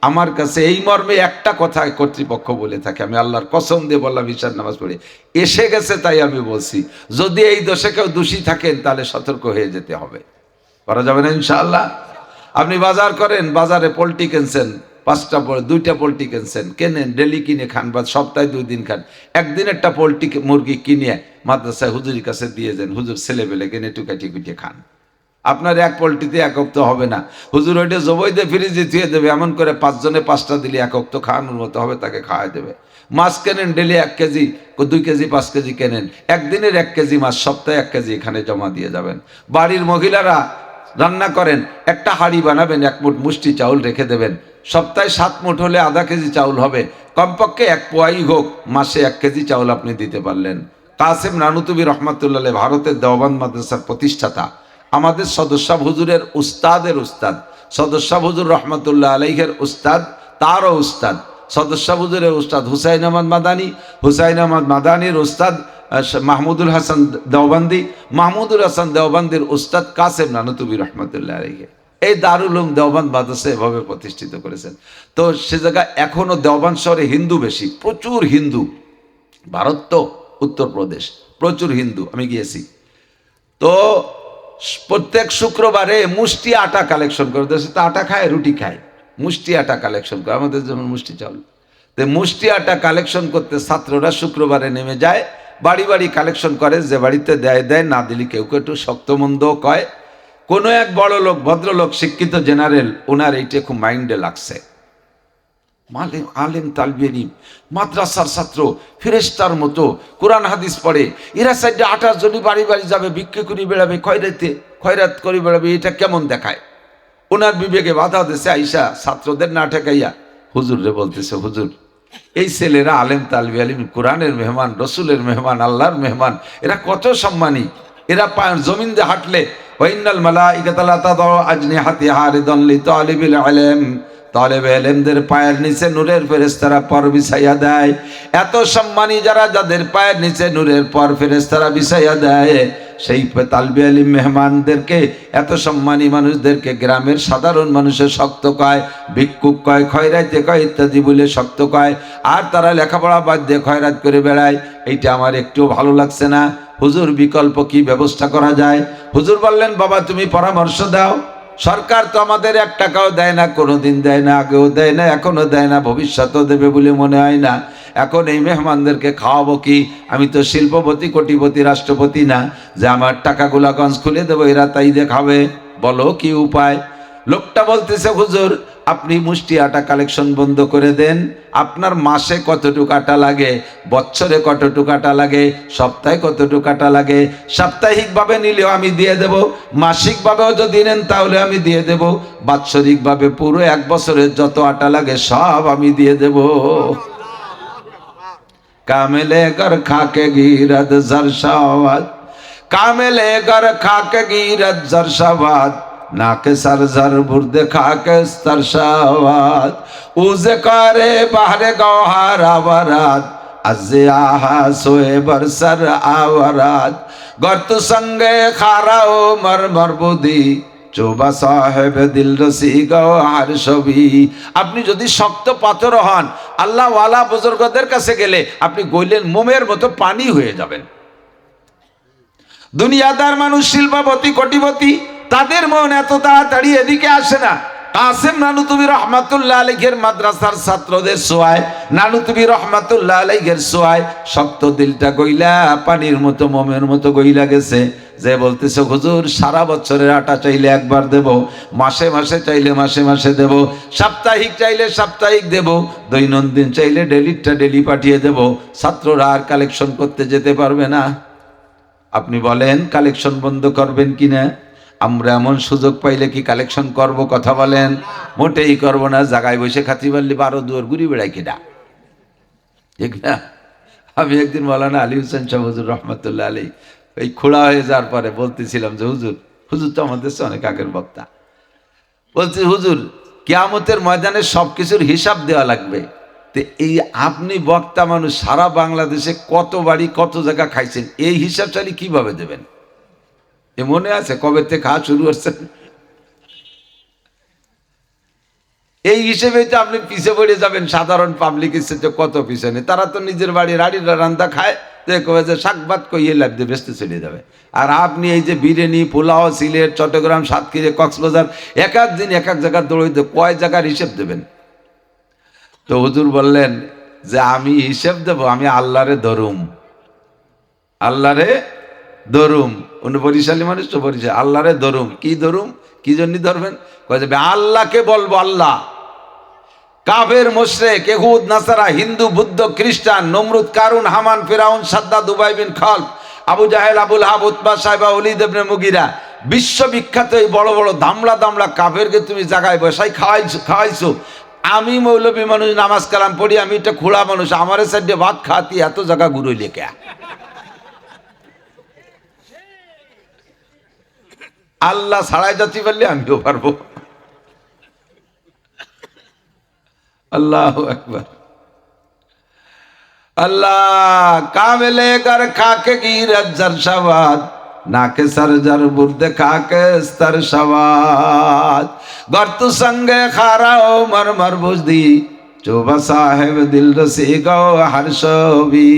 Speaker 1: আমার কাছে এই মর্মে একটা কথা কর্তৃপক্ষ বলে থাকে, আমি আল্লাহর কসম দিয়ে বললাম, ঈশার নামাজ পড়ে এসে গেছে তাই আমি বলছি, যদি এই দোষে কেউ দোষী থাকেন তাহলে সতর্ক হয়ে যেতে হবে। করা যাবে না ইনশাআল্লাহ। আপনি বাজার করেন, বাজারে পোল্ট্রি কিনছেন, 5টা 2টা পোল্ট্রি কিনছেন, কেনেন, ডেলি কিনে খান বা সপ্তাহে 2 দিন খান। একদিন একটা পোল্ট্রি মুরগি কিনে মাদ্রাসায় হুজুরের কাছে দিয়ে যান, হুজুর ছেলেবেলে কিনে টুকাটি কুটিয়ে খান। আপনার এক পোল্ট্রিতে 1 ওয়াক্ত হবে না, হুজুর ওইটা জবই দিয়ে ফ্রিজে ধুয়ে দেবে, এমন করে 5 জনে 5টা দিলে 1 ওয়াক্ত খাওয়ানোর মতো হবে, তাকে খাওয়াই দেবে। মাছ কেনেন ডেলি 1 কেজি, 2 কেজি, 5 কেজি কেনেন, একদিনের 1 কেজি মাছ সপ্তাহে 1 কেজি এখানে জমা দিয়ে যাবেন। বাড়ির মহিলারা রান্না করেন, একটা হাঁড়ি বানাবেন, 1 মুঠ মুষ্টি চাউল রেখে দেবেন, সপ্তাহে 7 মুঠ হলে আধা কেজি চাউল হবে, কমপক্ষে 1 পোয়াই হোক, মাসে 1 কেজি চাউল আপনি দিতে পারলেন। কাসেম নানুতুবি রহমাতুল্লাহ, ভারতের দেওবন্দ মাদ্রাসার প্রতিষ্ঠাতা, আমাদের সদস্য হুজুরের উস্তাদের উস্তাদ, সদস্য হুজুর রহমতুল্লাহ আলাইহের উস্তাদ, তারও উস্তাদ সদস্য হুজুরের উস্তাদ হুসাইন আহমদ মাদানী, হুসাইন আহমদ মাদানীর উস্তাদ মাহমুদুল হাসান দেওবন্দি, মাহমুদুল হাসান দেওবন্দির উস্তাদ কাসেম নানুতুবি রহমতুল্লাহ আলাইহি। এই দারুল উলুম দেওবন্দ মাদ্রাসা এভাবে প্রতিষ্ঠিত করেছেন। তো সে জায়গায় এখনো দেওবন্দ শহরে হিন্দু বেশি, প্রচুর হিন্দু। ভারত তো উত্তরপ্রদেশ, প্রচুর হিন্দু, আমি গিয়েছি। তো প্রত্যেক শুক্রবারে মুষ্টি আটা কালেকশন করে, দেশে তো আটা খায়, রুটি খায়, মুষ্টি আটা কালেকশন করে, আমাদের যেমন মুষ্টি চাউল। তো মুষ্টি আটা কালেকশন করতে ছাত্ররা শুক্রবারে নেমে যায়, বাড়ি বাড়ি কালেকশন করে, যে বাড়িতে দেয় দেয়, না দিলে কেউ কেউ একটু শক্তমন্দ কয়। কোনো এক বড় লোক, ভদ্রলোক, শিক্ষিত জেনারেল, ওনার এইটা খুব মাইন্ডে লাগছে। মালিম আলেম তালবে ইলম, মাদ্রাসার ছাত্র, ফেরেশতার মতো কোরআন হাদিস পড়ে, এরা সাইডে 28 জনই বাড়ি বাড়ি যাবে, ভিক্ষে করে বেড়াবে, খয়রাত করে বেড়াবে, এটা কেমন দেখায়? ওনার বিবেকে বাধা দিয়েছে, আইসা ছাত্রদের না ঠেকাইয়া হুজুর রে বলতেছে, হুজুর এই ছেলেরা আলেম তালবে ইলম, কোরআনের মেহমান, রসুলের মেহমান, আল্লাহর মেহমান, এরা কত সম্মানী, এরা জমিন দিয়ে হাঁটলে ওয়াইনাল মালাইকাতা লা তাদাউ আজনিহাতিহা রিদান লিতালিবিল ইলম, তালেবে ইলমদের পায়ের নিচে নূরের ফেরেশতারা পর বিছাইয়া দেয়। এত সম্মানী যারা, যাদের পায়ের নিচে নূরের পর ফেরেশতারা বিছাইয়া দেয়, সেই তালবে ইলম মেহমানদেরকে, এত সম্মানী মানুষদেরকে গ্রামের সাধারণ মানুষের শক্ত কয়, ভিক্ষুক কয়, খয়রাইতে কয়, ইত্যাদি বলে শক্ত কয়। আর তারা লেখাপড়া বাদ দিয়ে খয়রাত করে বেড়ায়। এইটা আমার একটু ভালো লাগছে না। হুজুর বিকল্প কি ব্যবস্থা করা যায়? হুজুর বললেন, বাবা তুমি পরামর্শ দাও। সরকার তো আমাদের 1 টাকাও দেয় না, কোনোদিন দেয় না, আগেও দেয় না, এখনো দেয় না, ভবিষ্যতেও দেবে বলে মনে হয় না। এখন এই মেহমানদেরকে খাওয়াবো কি? আমি তো শিল্পপতি, কোটিপতি, রাষ্ট্রপতি না যে আমার টাকাগুলা গঞ্জ খুলে দেবো, এরা তাই দেখাবে। বলো কি উপায়? লোকটা বলতেছে, হুজুর আপনি মুষ্টি আটা কালেকশন বন্ধ করে দেন। আপনার মাসে কতটুকু আটা লাগে, বছরে কতটুকু আটা লাগে, সপ্তাহে কতটুকু আটা লাগে, সাপ্তাহিকভাবে নিলেও আমি দিয়ে দেব, মাসিকভাবেও যদি নেন তাহলে আমি দিয়ে দেব, বাৎসরিকভাবে পুরো 1 বছরের যত আটা লাগে সব আমি দিয়ে দেব। কামেলে গর খাকে গিরদ জরশাওয়াত, কামেলে গর খাকে গিরদ জরশাওয়াত, নাকে সরজর বুর্দে খাকে স্তরশাওয়াত, উজে করে বাহরে গওহার আওয়ারাত, আজে আহা সোয়ে বরসর আওয়ারাত, গর্ত সঙ্গে খারাও মরমর বুদি, চোবা সাহেব দিল রসি গওহার ছবি। আপনি যদি শক্ত পাথর হন, আল্লাহ ওয়ালা বুজুর্গদের কাছে গেলে আপনি গইলেন মোমের মতো পানি হয়ে যাবেন। দুনিয়াদার মানুষ, শিল্পপতি, কোটিপতি, তাদের মন এত তাড়াতাড়ি এদিকে আসে না। কাসেম নানুতুবি রহমাতুল্লাহ আলাইহির মাদ্রাসার ছাত্রদের সোয়ায়, নানুতুবি রহমাতুল্লাহ আলাইহির সোয়ায় শক্ত দিলটা গইলা পানির মতো, মোমের মতো গইলা গেছে। যে বলতেছে, হুজুর সারা বছরের আটা চাইলে একবার দেব, মাসে মাসে চাইলে মাসে মাসে দেব, সাপ্তাহিক চাইলে সাপ্তাহিক দেব, দৈনন্দিন চাইলে ডেলিটা ডেলি পাঠিয়ে দেব। ছাত্ররা আর কালেকশন করতে যেতে পারবে না। আপনি বলেন কালেকশন বন্ধ করবেন কিনা? আমরা এমন সুযোগ পাইলে কি কালেকশন করব? কথা বলেন। মোটেই করব না। জায়গায় বসে খাতি পারলে 12 দুয়ার ঘুরি বেড়াই কেডা, ঠিক না? আমি একদিন মৌলানা আলী হোসেন শাহ হুজুর রহমতুল্লাহ আলী এই খোড়া হয়ে যাওয়ার পরে বলতেছিলাম যে, হুজুর, হুজুর তো আমাদের অনেক আগের বক্তা, বলছি হুজুর কিয়ামতের ময়দানে সবকিছুর হিসাব দেওয়া লাগবে। তো এই আপনি বক্তা মানুষ, সারা বাংলাদেশে কত বাড়ি কত জায়গা খাইছেন, এই হিসাব চালি কিভাবে দেবেন? এ মনে আছে কবে থেকে খাওয়া শুরু করছেন? এই হিসেবে তো আপনি পিছে পড়ে যাবেন। সাধারণ পাবলিক হিসেবে কত পিছনে, তারা তো নিজের বাড়ির রান্না খায়, যে শাকবাদ কইয়ে লাভ দিয়ে বেসতে চলে যাবে। আর আপনি এই যে বিরিয়ানি, পোলাও, সিলেট, চট্টগ্রাম, সাতক্ষীরা, কক্সবাজার, এক এক দিন এক এক জায়গায় দৌড়াইতে, কয় জায়গার হিসেব দেবেন? তো হুজুর বললেন যে আমি হিসেব দেব, আমি আল্লাহরে ধরুম, আল্লাহরে ধরুম। উনি বরিশালী মানুষ তো, বরিশাল, আল্লাহরে ধরুম। কি ধরুম? কি জন্য ধরবেন? আল্লাহকে বলবো আল্লাহ। কাফের, মুশরিক, ইহুদ, নাসারা, হিন্দু, বুদ্ধ, খ্রিস্টান, নমরুদ, কারুন, হামান, ফিরাউন, সাদ্দাদ, উবাই বিন খালদ, আবু জাহেল, Abul hub, Utba, Saiba, Walid ইবনে মুগিরা, বিশ্ববিখ্যাত এই বড় বড় দামড়া দামড়া কাফেরকে তুমি জায়গায় বসাই খাওয়াইছো। আমি মৌলবী মানুষ, নামাজ কালাম পড়ি, আমি একটা খোলা মানুষ, আমার সাইডে ভাত খাতি এত জায়গা ঘুরোই লেখা। আল্লাহ ছাড়াই যাচ্ছি পারলে আমিও পারবো। আল্লাহু আকবার। अल्लाह काबिले कर खाके गिरत जर शवाद नाके सर जर बुर्दे खाके स्तर शवाद गर्तु संगे खारा ओ मर मर बुझदी चोबा साहेब दिल रसी गो हर्षबी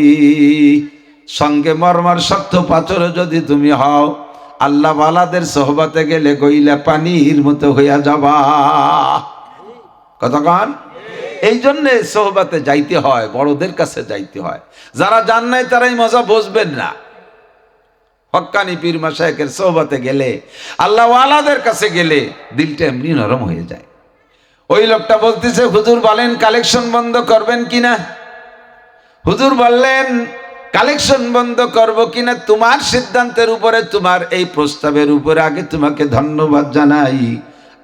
Speaker 1: संगे मर मर शक्त पाथर जदि तुमी हओ আল্লাহ ওয়ালাদের সোহবতে গেলে গইলা পানির মতো হইয়া যাবা। কতক্ষণ এই জন্যে সোহবতে যাইতে হয়, বড়দের কাছে যাইতে হয়। যারা জান নাই তারাই মজা বুঝবেন না। হক্কানি পীর মাশায়েখের সোহবতে গেলে, আল্লাহ ওয়ালাদের কাছে গেলে দিলটা এমনি নরম হয়ে যায়। ওই লোকটা বলতেছে হুজুর বলেন কালেকশন বন্ধ করবেন কিনা। হুজুর বললেন কালেকশন বন্ধ করব কিনা তোমার সিদ্ধান্তের উপরে, তোমার এই প্রস্তাবের উপরে আগে তোমাকে ধন্যবাদ জানাই।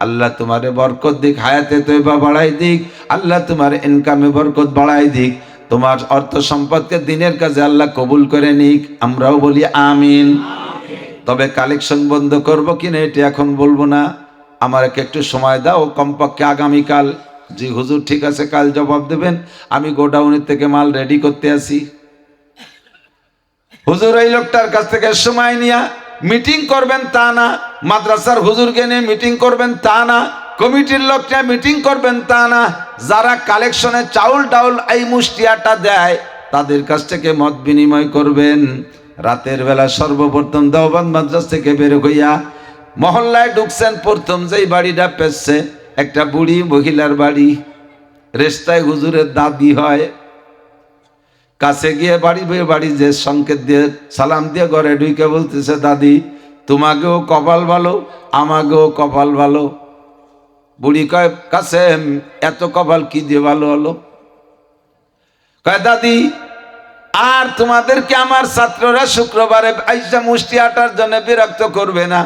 Speaker 1: আল্লাহ তোমারে বরকত দিক, হায়াতে তয়বা বাড়াই দিক, আল্লাহ তোমার ইনকামে বরকত বাড়াই দিক, তোমার অর্থ সম্পদকে দিনের কাজে আল্লাহ কবুল করে নিক। আমরাও বলি আমিন। তবে কালেকশন বন্ধ করব কিনা এটা এখন বলবো না, আমার একটু সময় দাও, কমপক্ষে আগামীকাল। জি হুজুর ঠিক আছে, কাল জবাব দেবেন, আমি গোডাউনের থেকে মাল রেডি করতে আসি। হুজুর এই লোকটার কাছ থেকে সময় নিয়া মিটিং করবেন তা না, মাদ্রাসার হুজুরকে নিয়ে মিটিং করবেন তা না, কমিটির লোকটা মিটিং করবেন তা না, যারা কালেকশনে চাউল ডাউল এই মুষ্টিয়াটা দেয় তাদের কাছ থেকে মত বিনিময় করবেন। রাতের বেলা সর্বপ্রথম দেওবন্দ মাদ্রাসা থেকে বের হইয়া মহল্লায় ঢুকছেন, প্রথম যেই বাড়িটা পেয়েছে একটা বুড়ি মহিলার বাড়ি, রেস্তায় হুজুরের দাদি হয়। কাছে গিয়ে বাড়ি যে সংকেত দিয়ে সালাম দিয়ে ঘরে ঢুকে বলতেছে দাদি তোমাকেও কপাল ভালো, আমাকেও কপাল ভালো। বুড়ি কয় কাছে এত কপাল কি দিয়ে ভালো হলো? কয় দাদি আর তোমাদেরকে আমার ছাত্ররা শুক্রবারে আইসা মুষ্টি আটার জন্য বিরক্ত করবে না,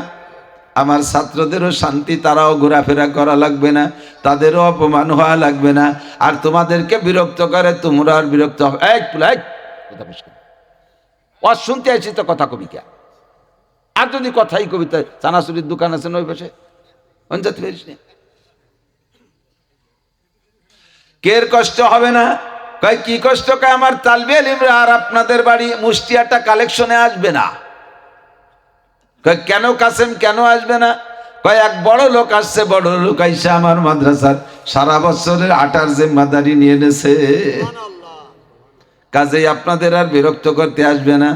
Speaker 1: আমার ছাত্রদেরও শান্তি, তারাও ঘোরাফেরা করা লাগবে না, তাদেরও অপমান হওয়া লাগবে না, আর তোমাদেরকে বিরক্ত করে তোমরা আর বিরক্ত হবে। শুনতে আইছি তো কথা কবি কে, আর যদি কথাই কবিতা চানাচুরির দোকান আছে নই পাশে অঞ্জাতে পারিস না, কের কষ্ট হবে না? কয় কি কষ্ট? কয় আমার তালবে আলিমরা আর আপনাদের বাড়ি মুষ্টিয়াটা কালেকশনে আসবে না। কেন কাসেম কেন আসবে না? কয় এক বড় লোক আসছে, বড় লোক আইসা আমার মাদ্রাসার সারা বছরের আটার জিম্মাদারি নিয়ে নেছে, কাজেই আপনাদের আর বিরক্ত করতে আসবে না।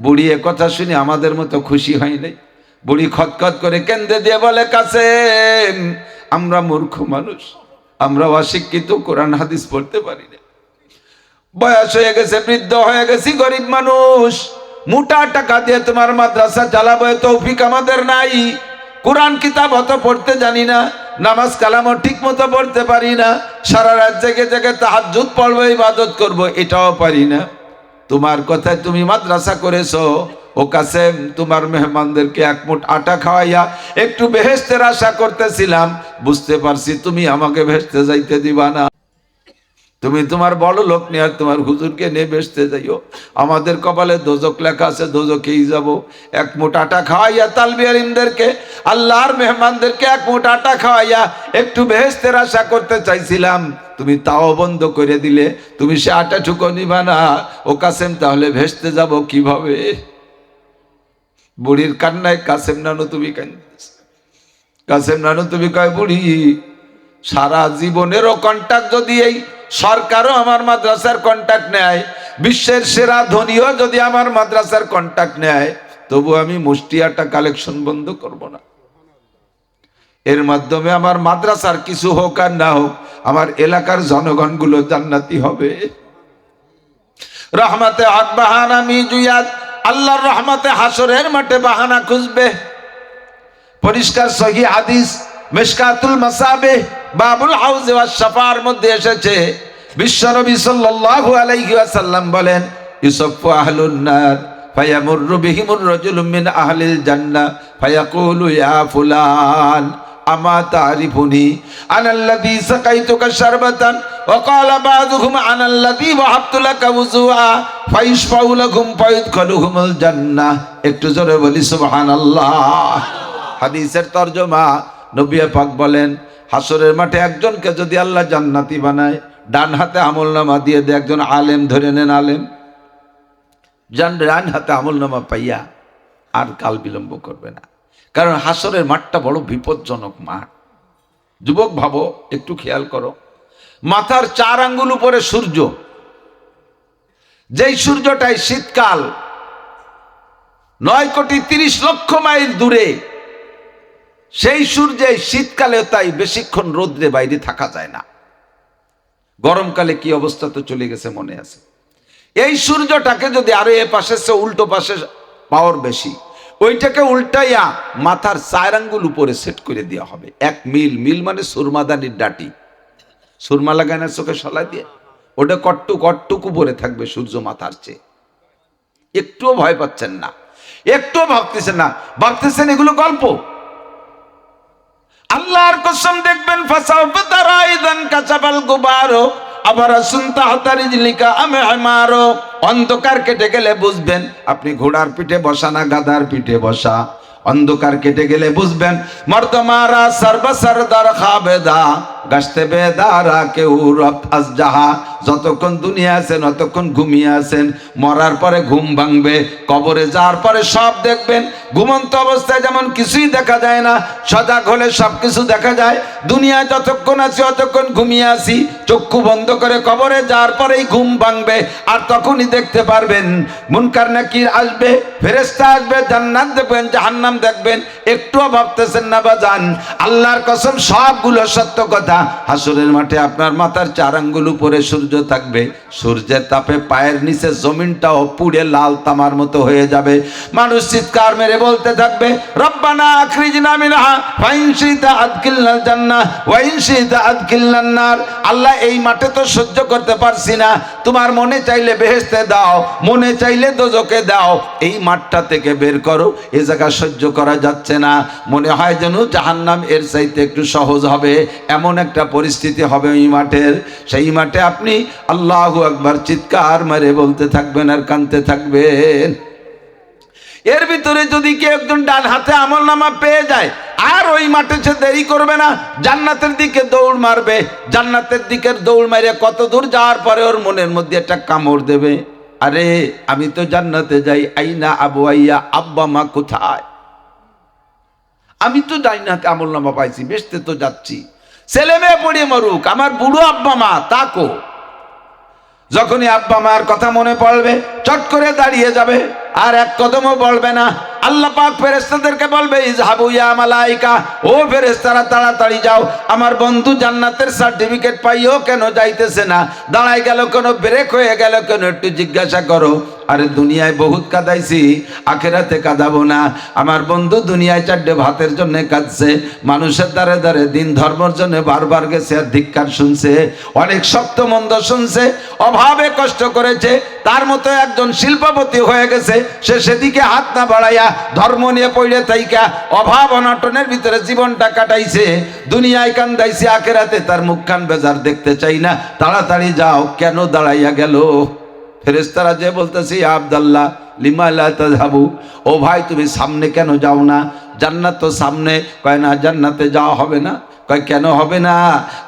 Speaker 1: বুড়ি এ কথা শুনে আমাদের মতো খুশি হয় নাই। বুড়ি খতখত করে কেন্দ্রে দিয়ে বলে কাসেম আমরা মূর্খ মানুষ, আমরা অশিক্ষিত, কোরআন হাদিস পড়তে পারি না, বয়স হয়ে গেছে, বৃদ্ধ হয়ে গেছি, গরিব মানুষ, মোটা টাকা দিয়ে তোমার মাদ্রাসা চালাবো তৌফিক আমাদের নাই, কোরআন কিতাব অত পড়তে জানি না, নামাজ কালামও ঠিক মতো পড়তে পারি না, সারা রাত জেগে জেগে তাহাজ্জুদ পড়বো, ইবাদত করব, এটাও পারি না। তোমার কথায় তুমি মাদ্রাসা করেছো, ও কাসেম তোমার মেহমানদেরকে এক মুঠ আটা খাওয়াইয়া একটু বেহেশতের আশা করতেছিলাম, বুঝতে পারছি তুমি আমাকে ভেস্তে যাইতে দিবা না, তুমি তোমার বড় লোক নিয়ে আর তোমার হুজুরকে নিয়ে বেসতে যাইও, আমাদের কপালে দোজক লেখা আছে, দোজকেই যাব। এক মুঠ আটা খাওয়াইয়া তালবি আলিমদেরকে, আল্লাহর মেহমানদেরকে এক মুঠ আটা খাওয়াইয়া একটু বেহেশতের আশা করতে চাইছিলাম, তুমি তাও বন্ধ করে দিলে, তুমি সে আটা ঠুকো নিবা না। ও কাসেম তাহলে ভেস্তে যাব কিভাবে? বুড়ির কান্নায় কাসেম নানু তুমি কান্দিস, কাসেম নানু তুমি কয় বুড়ি সারা জীবনেরও কন্ট্যাক্ট যদি এই সরকারও আমার মাদ্রাসার কন্ট্যাক্ট নেয়, বিশ্বের সেরা ধনীও যদি আমার মাদ্রাসার কন্ট্যাক্ট নেয়, তবু আমি মুষ্টিয়াটা কালেকশন বন্ধ করব না। এর মাধ্যমে আমার মাদ্রাসার কিছু হোক আর না হোক, আমার এলাকার জনগণগুলো জান্নাতি হবে। রহমতে হক বাহানা মিজুয়াত, আল্লাহর রহমতে হাসরের মাঠে বাহানা খুঁজবে। পরিষ্কার সহিহ হাদিস মিশকাতুল মাসাবিহ বাবুল হাউজ ওয়াস শাফার মধ্যে এসেছে, বিশ্বনবী সাল্লাল্লাহু আলাইহি ওয়াসাল্লাম বলেন ইউসাফু আহলুন নার ফায়ামুরু বিহিমুর রাজুলুম মিন আহলিল জান্নাহ ফায়াকুলু ইয়া ফুলান আমা তারিফুনি আনাল্লাযী সাকাইতুকা শারবাতান ওয়া ক্বালা বাযুহুম আনাল্লাযী ওয়াহাবতু লাকা ওযুআ ফায়ুশফাউ লাহুম ফায়ুদখালুহুমুল জান্নাহ। একটু জোরে বলি সুবহানাল্লাহ। হাদিসের তর্জমা, নবী পাক বলেন হাসরের মাঠে একজনকে যদি আল্লাহ জান্নাতি বানায়, ডান হাতে আমলনামা দিয়ে দেয়, একজন আলেম ধরে নেন, আলেম ডান হাতে আমলনামা পাইয়া আর কাল বিলম্ব করবে না। কারণ হাসরের মাঠটা বড় বিপজ্জনক মাঠ। যুবক ভাবো, একটু খেয়াল করো, মাথার 4 আঙ্গুল উপরে সূর্য, যেই সূর্যটাই শীতকাল 9,30,00,000 মাইল দূরে, সেই সূর্যে শীতকালে তাই বেশিক্ষণ রোদ্রে বাইরে থাকা যায় না। গরমকালে কি অবস্থা তো চলে গেছে, মনে আছে। এই সূর্যটাকে যদি আরো এ পাশে সে উল্টো পাশে পাওয়ার বেশি, ওইটাকে উল্টাইয়া মাথার 4 আঙ্গুল উপরে সেট করে দেওয়া হবে। 1 মিল, মিল মানে সুরমাদানির ডাটি, সুরমা লাগায় না চোখে সলাই দিয়ে, ওটা কট্টুক উপরে থাকবে সূর্য মাথার চেয়ে। একটুও ভয় পাচ্ছেন না, একটুও ভাবতেছেন না, ভাবতেছেন এগুলো গল্প। আল্লাহর কসম, দেখবেন ফাসাউফা তারাইদান কাসাবাল গুবারো আবার শুনতা হাতারিজলিকা আমি আমারো। অন্ধকার কেটে গেলে বুঝবেন আপনি ঘোড়ার পিঠে বসা না গাধার পিঠে বসা। অন্ধকার কেটে গেলে বুঝবেন মর্দমারা সর্বসরদার খাবেদা গাছতে বেদারা কেউ রত আজ যাহা। যতক্ষণ দুনিয়া আছেন ততক্ষণ ঘুমিয়ে আছেন, মরার পরে ঘুম ভাঙবে, কবরে যাওয়ার পরে সব দেখবেন। ঘুমন্ত অবস্থায় যেমন কিছুই দেখা যায় না, সজাগ হলে সব কিছু দেখা যায়। দুনিয়ায় যতক্ষণ আছি ততক্ষণ ঘুমিয়ে আছি, চক্ষু বন্ধ করে কবরে যাওয়ার পরেই ঘুম ভাঙবে, আর তখনই দেখতে পারবেন মুনকার নাকির আসবে, ফেরেশতা আসবে, জান্নাত দেখবেন, জাহান্নাম দেখবেন। একটুও ভাবতেছেন না বাজান, আল্লাহর কসম সবগুলো সত্য কথা। হাসরের মাঠে আপনার মাথার 4 আঙ্গুল উপরে সূর্য থাকবে, সূর্যের তাপে পায়ের নিচে জমিনটাও পুড়ে লাল তামার মতো হয়ে যাবে। মানুষ চিৎকার মেরে বলতে থাকবে রব্বানা আখরিজনা মিনহা ফাইন শিতা আদখিলনাল জান্নাহ ওয়া ইন শিতা আদখিলনান নার। আল্লাহ, এই মাঠে তো সহ্য করতে পারছি না, তোমার মনে চাইলে বেহেশতে দাও, মনে চাইলে দোজখে দাও, এই মাঠটা থেকে বের করো, এই জায়গা সহ্য করা যাচ্ছে না। মনে হয় যেন জাহান্নাম এর চাইতে একটু সহজ হবে, এমন একটা পরিস্থিতি হবে ওই মাঠের। সেই মাঠে আপনি আল্লাহু আকবার চিৎকার মেরে বলতে থাকবেন আর কাঁদতে থাকবেন। এর ভিতরে যদি কেউ একজন ডান হাতে আমলনামা পেয়ে যায়, আর ওই মাঠে সে দেরি করবে না, জান্নাতের দিকে দৌড় মারবে। জান্নাতের দিকে দৌড় মারে কত দূর যাওয়ার পরে ওর মনের মধ্যে একটা কামড় দেবে, আরে আমি তো জান্নাতে যাই, আইনা আবু আইয়া, আব্বা মা কোথায়? আমি তো জান্নাতে আমলনামা পাইছি, বেচতে তো যাচ্ছি, ছেলে মেয়ে পড়ে মরুক, আমার বুড়ো আব্বা মা তাকো। যখনই আব্বা মার কথা মনে পড়বে চট করে দাঁড়িয়ে যাবে, আর এক কদমও বলবে না। আল্লাহ পাক ফেরেশতাদেরকে বলবে ইযহাবু ইয়া মালাইকা, ও ফেরেশতারা তাড়াতাড়ি যাও, আমার বন্ধু জান্নাতের সার্টিফিকেট পাইও কেন যাইতেছে না, দাঁড়াই গেল কেন, ব্রেক হয়ে গেল কেন, একটু জিজ্ঞাসা করো। আরে দুনিয়ায় বহুত কাঁদাইছি, আখেরাতে কাঁদাবো না। আমার বন্ধু দুনিয়ায় 4 ভাতের জন্য কাঁদছে, মানুষের দ্বারে দ্বারে দিন ধর্মের জন্য বারবার গেছে আর ধিক্কার শুনছে, অনেক শক্ত মন্দ শুনছে, অভাবে কষ্ট করেছে, তার মতো একজন শিল্পপতি হয়ে গেছে, সে সেদিকে হাত না বাড়াইয়া ধর্ম নিয়ে পড়ে থাইকা অভাব অনটনের ভিতরে জীবনটা কাটাইছে, দুনিয়ায় কান্দাইছে, আখেরাতে তার মুখখান বেজার দেখতে চাই না, তাড়াতাড়ি যাও। কেন দাঁড়াইয়া গেল? ফেরেশতারা যে বলতেছি আব্দুল্লাহ লিমা লা তাযহাবু, ও ভাই তুমি সামনে কেন যাও না, জান্নাত তো সামনে। কয় না, জান্নাতে যাওয়া হবে না। কয় কেন হবে না?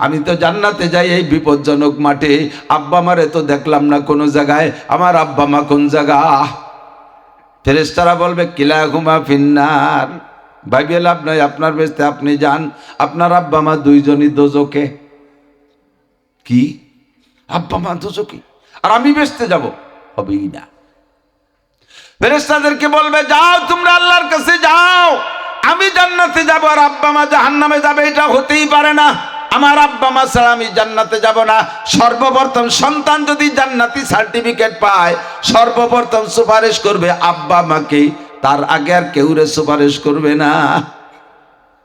Speaker 1: আমি তো জান্নাতে যাই এই বিপজ্জনক মাঠে, আব্বা মারে তো দেখলাম না কোনো জায়গায়, আমার আব্বা মা কোন জায়গা? ফেরেশতারা বলবে কিলাহুমা ফিন্নার, ভাইবে লাভ নাই, আপনার বেস্তে আপনি যান, আপনার আব্বা মা দুইজনই দোজখে। কি আব্বা মা দোজখে আর আমি বেস্তে যাব? হবেই না। ফেরেশতাদেরকে বলবে যাও তোমরা আল্লাহর কাছে যাও, আমি জান্নাতে যাব আর আব্বা মা জাহান্নামে যাবে, এটা হতেই পারে না। আমার আব্বা মা ছাড়া আমি জান্নাতে যাব না। সর্বপ্রথম সন্তান যদি জান্নাতি সার্টিফিকেট পায়, সর্বপ্রথম সুপারিশ করবে আব্বা মাকে, তার আগে আর কেউরে সুপারিশ করবে না।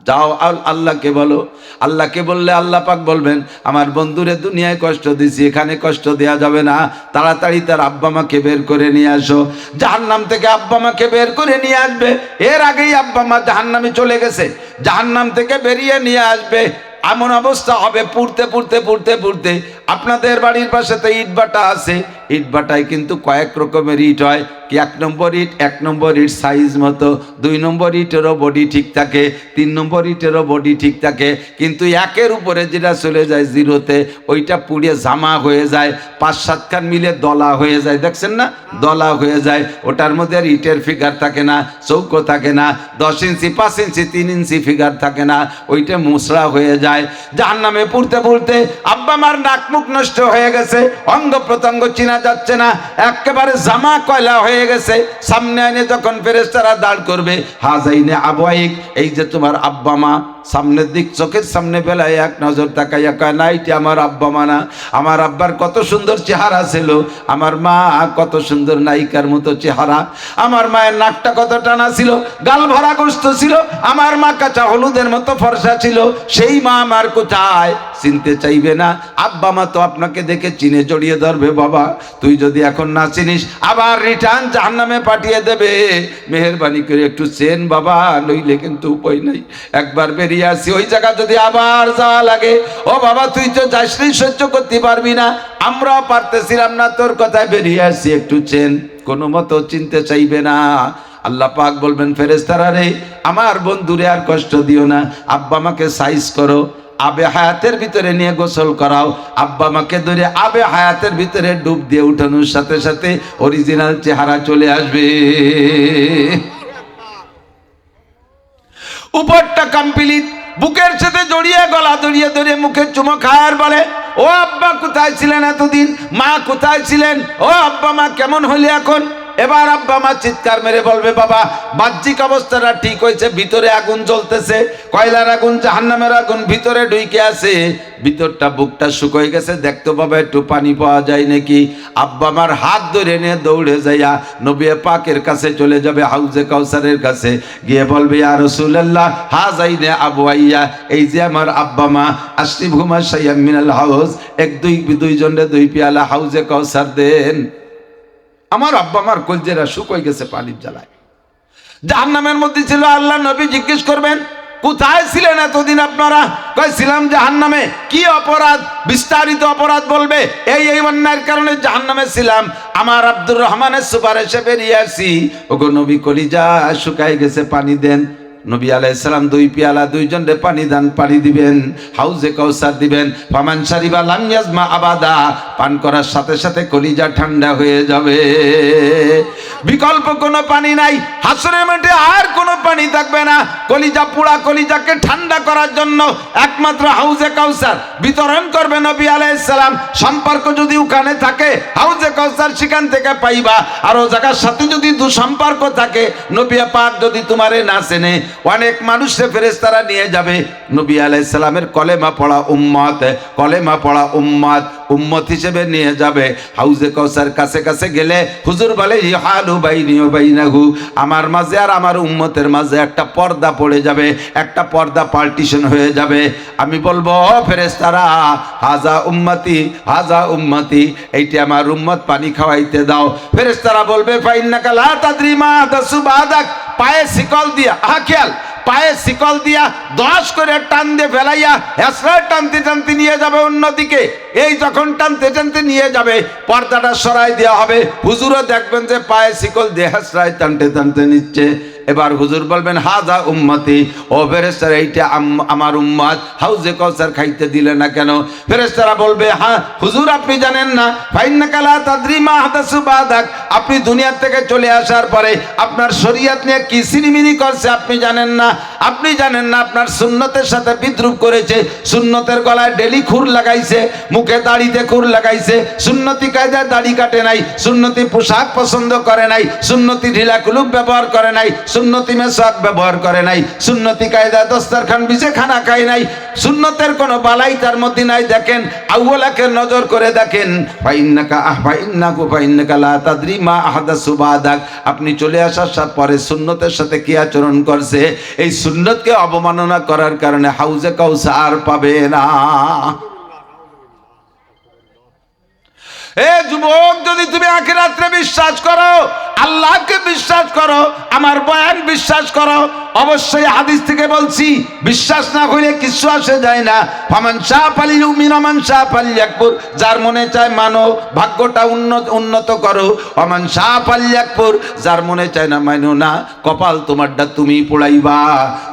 Speaker 1: যাও আল্লাহকে বলো। আল্লাহকে বললে আল্লাহ পাক বলবেন আমার বন্ধুরে দুনিয়ায় কষ্ট দিছি, এখানে কষ্ট দেয়া যাবে না, তাড়াতাড়ি তার আব্বা মাকে বের করে নিয়ে আসো। জাহান্নাম থেকে আব্বা মাকে বের করে নিয়ে আসবে, এর আগেই আব্বা মা জাহান্নামে চলে গেছে, জাহান্নাম থেকে বেরিয়ে নিয়ে আসবে। এমন অবস্থা হবে পুড়তে পুড়তে পুড়তে পুড়তে আপনাদের বাড়ির পাশে তো ইট ভাটা আছে, ইট ভাটায় কিন্তু কয়েক রকমের ইট হয়। কি এক নম্বর ইট সাইজ মতো, 2 নম্বর ইটেরও বডি ঠিক থাকে, 3 নম্বর ইটেরও বডি ঠিক থাকে, কিন্তু একের উপরে যেটা চলে যায় জিরোতে, ওইটা পুড়ে জামা হয়ে যায়, 5-7 খান মিলে দলা হয়ে যায়, দেখছেন না, দলা হয়ে যায়। ওটার মধ্যে আর ইটের ফিগার থাকে না, চৌকো থাকে না, 10 ইঞ্চি 5 ইঞ্চি 3 ইঞ্চি ফিগার থাকে না, ওইটা মুসরা হয়ে যায়। জাহান্নামে পুড়তে পুড়তে আব্বা মার নাক মুখ নষ্ট হয়ে গেছে, অঙ্গ প্রত্যঙ্গ চিনা যাচ্ছে না, একেবারে জামা কয়লা হয়ে গেছে। সামনে এনে যখন ফেরেশতারা দাঁড় করবে, হাজাইনে আবওয়াইক, এই যে তোমার আব্বা মা, সামনের দিক চোখের সামনে বেলায় এক নজর তাকাইয়া কয় না, এটি আমার আব্বা মা না। আমার আব্বার কত সুন্দর চেহারা ছিল, আমার মা কত সুন্দর নায়িকার মতো চেহারা, আমার মায়ের নাকটা কত টানা ছিল, গাল ভরা গোস্ত ছিল, আমার মা কাঁচা হলুদের মতো ফর্সা ছিল, সেই মা আমার কোথায়? চিনতে চাইবে না। আব্বা মা তো আপনাকে দেখে চিনে জড়িয়ে ধরবে, বাবা তুই যদি এখন না চিনিস আবার রিটার্ন জাহান্নামে পাঠিয়ে দেবে, মেহেরবানি করে একটু চেন বাবা, নইলে কিন্তু উপায় নাই। একবার বেরিয়ে আসি, ওই জায়গা যদি আবার যাওয়া লাগে, ও বাবা তুই তো যাসনি, সহ্য করতে পারবি না, আমরাও পারতেছিলাম না, তোর কথায় বেরিয়ে আসি, একটু চেন। কোনো মতো চিনতে চাইবে না। আল্লাহ পাক বলবেন, ফেরেশতারা রে, আমার বন্ধুরে আর কষ্ট দিও না, আব্বা আমাকে সাইজ করো, আবে হায়াতের ভিতরে নিয়ে গোসল করাও, আব্বা মাকে ধরে আবে হায়াতের ভিতরে ডুব দিয়ে উঠানোর সাথে সাথে অরিজিনাল চেহারা চলে আসবে। উপরটা কমপ্লিট, বুকের সাথে জড়িয়ে গলা জড়িয়ে ধরে মুখে চুমো খায়ার বলে, ও আব্বা কোথায় ছিলেন এতদিন, মা কোথায় ছিলেন, ও আব্বা মা কেমন হইলে এখন? এবার আব্বা মা চিৎকার মেরে বলবে, বাবা বাহ্যিক অবস্থাটা ঠিক হয়েছে, ভিতরে আগুন জ্বলতেছে, কয়লার আগুন, জাহান্নামের আগুন ভিতরে ঢুকে আছে, ভিতরটা বুকটা শুকিয়ে গেছে, দেখতো বাবা একটু পানি পাওয়া যায় নাকি। আব্বা আমার হাত ধরে নিয়ে দৌড়ে যাইয়া নবী পাকের কাছে চলে যাবে, হাউজে কাউসারের কাছে গিয়ে বলবে, ইয়া রাসূলুল্লাহ হাযাইনে আবওয়াইয়া, এই যে আমার আব্বা মা, আশরিবহুমা শাইয়াম মিনাল হাউজ, দুইজনে 2 পেয়ালা হাউজে কাউসার দেন। আমার আব্বা আমার কলজেরা শুকিয়ে গেছে পানির জ্বালায়, জাহান্নামের মধ্যে ছিল। আল্লাহ নবী জিজ্ঞেস করবেন, কোথায় ছিলেন এতদিন আপনারা? কইছিলাম জাহান্নামে। কি অপরাধ? বিস্তারিত অপরাধ বলবে, এই অন্যায়ের কারণে জাহান্নামে ছিলাম, আমার আব্দুর রহমানের সুপারিশে বেরিয়ে আসি। ওগো নবী, কলিজা শুকায় গেছে, পানি দেন। নবী আলাইহিস সালাম 2 পেয়ালা, 2 জনের পানি দান, পানি দিবেন, হাউজে কাউসার দিবেন। ফামান শারিবা লাম ইয়াজমা আবাদা, পান করার সাথে সাথে কলিজা ঠান্ডা হয়ে যাবে, বিকল্প কোনো পানি নাই, হাসরের মাঠে আর কোনো পানি থাকবে না। কলিজা পোড়া কলিজাকে ঠান্ডা করার জন্য একমাত্র হাউজে কাউসার বিতরণ করবে নবী আলাইহিস সালাম। সম্পর্ক যদি ওখানে থাকে, হাউজে কাউসার সেখান থেকে পাইবা। আর ও জায়গার সাথে যদি দুঃসম্পর্ক থাকে, নবী পাক যদি তোমারে না চেনে, অনেক মানুষে ফেরেশতারা নিয়ে যাবে নবী আলাইহিস সালামের কলেমা পড়া উম্মত হিসেবে নিয়ে যাবে। হাউজে কাউসার কাছে কাছে গেলে হুজুর বলে, ইহালু বাইনি ওয়া বাইনাহু, আমার মাঝে আর আমার উম্মতের মাঝে একটা পর্দা পড়ে যাবে, একটা পর্দা পার্টিশন হয়ে যাবে। আমি বলবো, ফেরেশতারা হাজা উম্মতি, এইটা আমার উম্মত, পানি খাওয়াইতে দাও। ফেরেশতারা বলবে, ফাইন্নাকা লা তাদরি মা আহদাসু বাদাক, পায়ে শিকল দিয়া, খেয়াল, পায়ে শিকল দিয়া 10 করে টান দিয়ে ফেলাইয়া হেসরা টানতে টানতে নিয়ে যাবে অন্যদিকে। এই যখন টানতে টানতে নিয়ে যাবে, পর্দাটা সরাই দেওয়া হবে, হুজুরও দেখবেন যে পায়ে শিকল দিয়ে হেসরায় টানতে টানতে নিচ্ছে। এবার হুজুর বলবেন, হাজা উম্মতি, ও ফেরেশতারা এইটা আমার উম্মত, হাউজে কাউসার খাইতে দিলে না কেন? ফেরেশতারা বলবে, হ্যাঁ হুজুর আপনি জানেন না, ফাইন্নাকা লা তাদরি মা আহদাসু বাদাক, আপনি দুনিয়া থেকে চলে আসার পরে আপনার শরীয়ত নিয়ে কি সিনিমিনি করছে আপনি জানেন না। আপনি জানেন না আপনার সুন্নতের সাথে বিদ্রুপ করেছে, সুন্নতের গলায় ডেলি খুর লাগাইছে, মুখে দাড়িতে খুর লাগাইছে, সুন্নতি কায়দায় দাড়ি কাটে নাই, সুন্নতি পোশাক পছন্দ করে নাই, সুন্নতি ঢিলা কুলুপ ব্যবহার করে নাই, সুন্নতি মেসাক ব্যবহার করে নাই, সুন্নতি কায়দায় দস্তরখান বিছে খানা খায় নাই, সুন্নতের কোনো বালাই তার মধ্যে নাই। দেখেন আউয়ালাকে নজর করে দেখেন, ফাইন্নাকা লা তাদরি মা আহদাসু বাদাক, আপনি চলে আসার পরে সুন্নতের সাথে কি আচরণ করছে, এই সুন্নতকে অবমাননা করার কারণে হাউজে কাউসার পাবে না। এ যুবক, যদি তুমি আখিরাতে বিশ্বাস করো, আল্লাহকে বিশ্বাস করো, আমার বয়ান বিশ্বাস করো। অবশ্যই হাদিস থেকে বলছি, বিশ্বাস না হইলে কিছু আসে যায় না। ফামান শাআ ফালইউমিন ওয়া মান শাআ ফালইয়াকফুর, যার মনে চায় মানো, ভাগ্যটা উন্নত করো। ওয়া মান শাআ ফালইয়াকফুর, যার মনে চায় না মানো না, কপাল তোমারটা তুমি পোড়াইবা।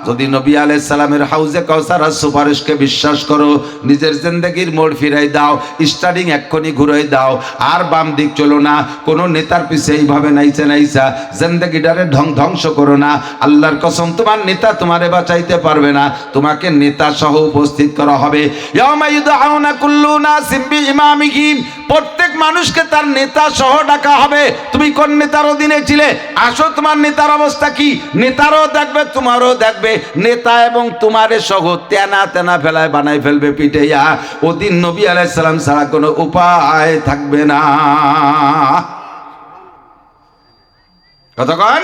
Speaker 1: যদি নবী আলাইহিস সালামের হাউজে কাউসার সুপারিশকে বিশ্বাস করো, নিজের জিন্দেগির মোড় ফিরাই দাও, স্টার্টিং এক্ষুনি ঘুরাই দাও, আর বাম দিক চলো না। কোনো নেতার পিছে এইভাবে নাইচা জিন্দেগিটারে ধ্বংস করো না। আল্লাহর কসম, তোমার নেতা তোমারে বাঁচাইতে পারবে না, তোমাকে নেতা সহ উপস্থিত করা হবে। ইয়াউমা ইউদআউনা কুল্লু নাসিম বিইমামিহিম, প্রত্যেক মানুষকে তার নেতা সহ ডাকা হবে। তুমি কোন নেতার অধীনে ছিলে? আসো, তোমার নেতার অবস্থা কি? নেতারও দেখবে, তোমারও দেখবে। নেতা এবং তোমারে সহ তেনা তেনা ফেলায় বানাই ফেলবে পিটাইয়া। ওদিন নবী আলাইহিস সালাম ছাড়া কোনো উপায় থাকবে না। কতক্ষণ?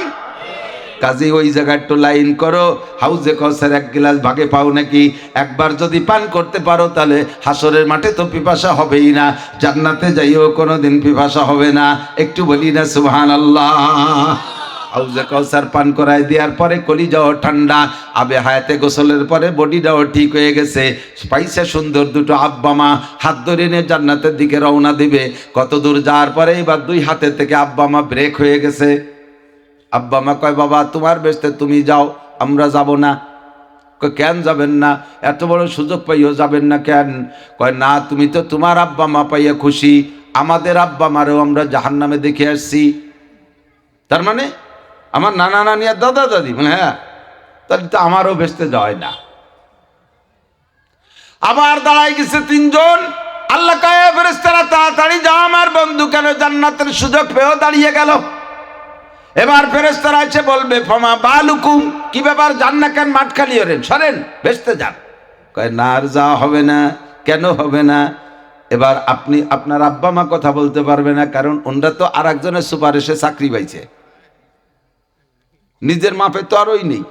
Speaker 1: কাজী ওই জায়গায় একটু লাইন করো। হাউজে কাউসার এক গ্লাস ভাগে পাও নাকি? একবার যদি পান করতে পারো তাহলে হাসরের মাঠে তো পিপাসা হবেই না, জান্নাতে যাইও কোনোদিন পিপাসা হবে না। একটু বলি না সুবহানাল্লাহ। হাউজে কাউসার পান করাই দেওয়ার পরে কলিজাও ঠান্ডা, আবে হায়াতে গোসলের পরে বডিটাও ঠিক হয়ে গেছে, পাইছে সুন্দর দুটো আব্বা মা, হাত ধরে নিয়ে জান্নাতের দিকে রওনা দিবে। কত দূর যাওয়ার পরে এবার দুই হাতের থেকে আব্বা মা ব্রেক হয়ে গেছে। আব্বা মা কয়, বাবা তোমার বেস্তে তুমি যাও, আমরা যাব না। কয়, কেন যাবেন না? এত বড় সুযোগ পাইও যাবেন না কেন? কয়, না, তুমি তো তোমার আব্বা মা পাইয়া খুশি, আমাদের আব্বা মারেও আমরা জাহান্নামে দেখে আসছি। তার মানে আমার নানা নানি আর দাদা দাদি, মানে হ্যাঁ, তাহলে তো আমারও বেস্তে যায় না। আবার দাঁড়াই গেছে তিনজন। আল্লাহ কয়, ফেরেশতারা তাড়াতাড়ি যাও, আমার বন্ধু কেন জান্নাতের সুযোগ পেয়েও দাঁড়িয়ে গেল। এবার ফেরেশতারা এসে বলবে, ফামা বালুকুম, কি ব্যাপার, যান না কেন? মাঠ খালি হলেন, সরেন, বেস্তে যান। কয়, না, আর যাওয়া হবে না। কেন হবে না? এবার আপনি আপনার আব্বা মা কথা বলতে পারবে না, কারণ ওনরা তো আর একজনের সুপারিশে চাকরি পাইছে। নিজের মাপে তো আরই নেই,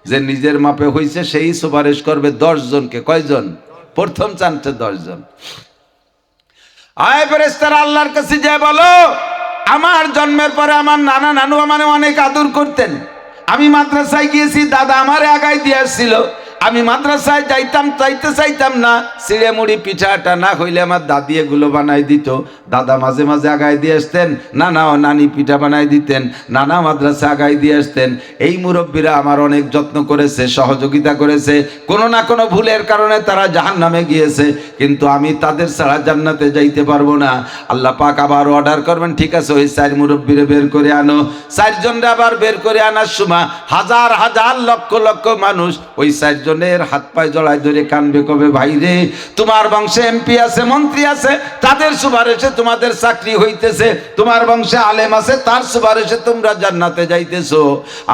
Speaker 1: যে নিজের মাপে হইছে সেই সুপারিশ করবে 10 জনকে। কয়জন? প্রথম চান্সে 10 জন। আয় ফেরেশতারা আল্লাহর কাছে যায়, বলো, আমার জন্মের পরে আমার নানা নানু আমারে অনেক আদর করতেন। আমি মাদ্রাসায় গিয়েছি, দাদা আমারে আগায় দিয়ে আসছিল। আমি মাদ্রাসায় চাইতাম না, চিড়ে মুড়ি পিঠাটা না হইলে আমার দাদি এগুলো বানাই দিত। দাদা মাঝে মাঝে আগায় দিয়ে আসতেন, নানা ও নানি পিঠা বানাই দিতেন, নানা মাদ্রাসা আগায় দিয়ে আসতেন। এই মুরব্বীরা আমার অনেক যত্ন করেছে, সহযোগিতা করেছে। কোনো না কোনো ভুলের কারণে তারা জাহান্নামে গিয়েছে, কিন্তু আমি তাদের ছাড়া জান্নাতে যাইতে পারবো না। আল্লাহ পাক আবার অর্ডার করবেন, ঠিক আছে, ওই 4 মুরব্বীরে বের করে আনো। 4 জনরে আবার বের করে আনার সময় হাজার হাজার লক্ষ লক্ষ মানুষ ওই 4 জনের হাত পায়ে জড়াই ধরে কানবে, কবে, ভাই রে, তোমার বংশে এমপি আছে, মন্ত্রী আছে, তাদের সুপারিশে তোমাদের চাকরি হইতেছে। তোমার বংশে আলেম আছে, তার সুপারিশে তোমরা জান্নাতে যাইতেছো।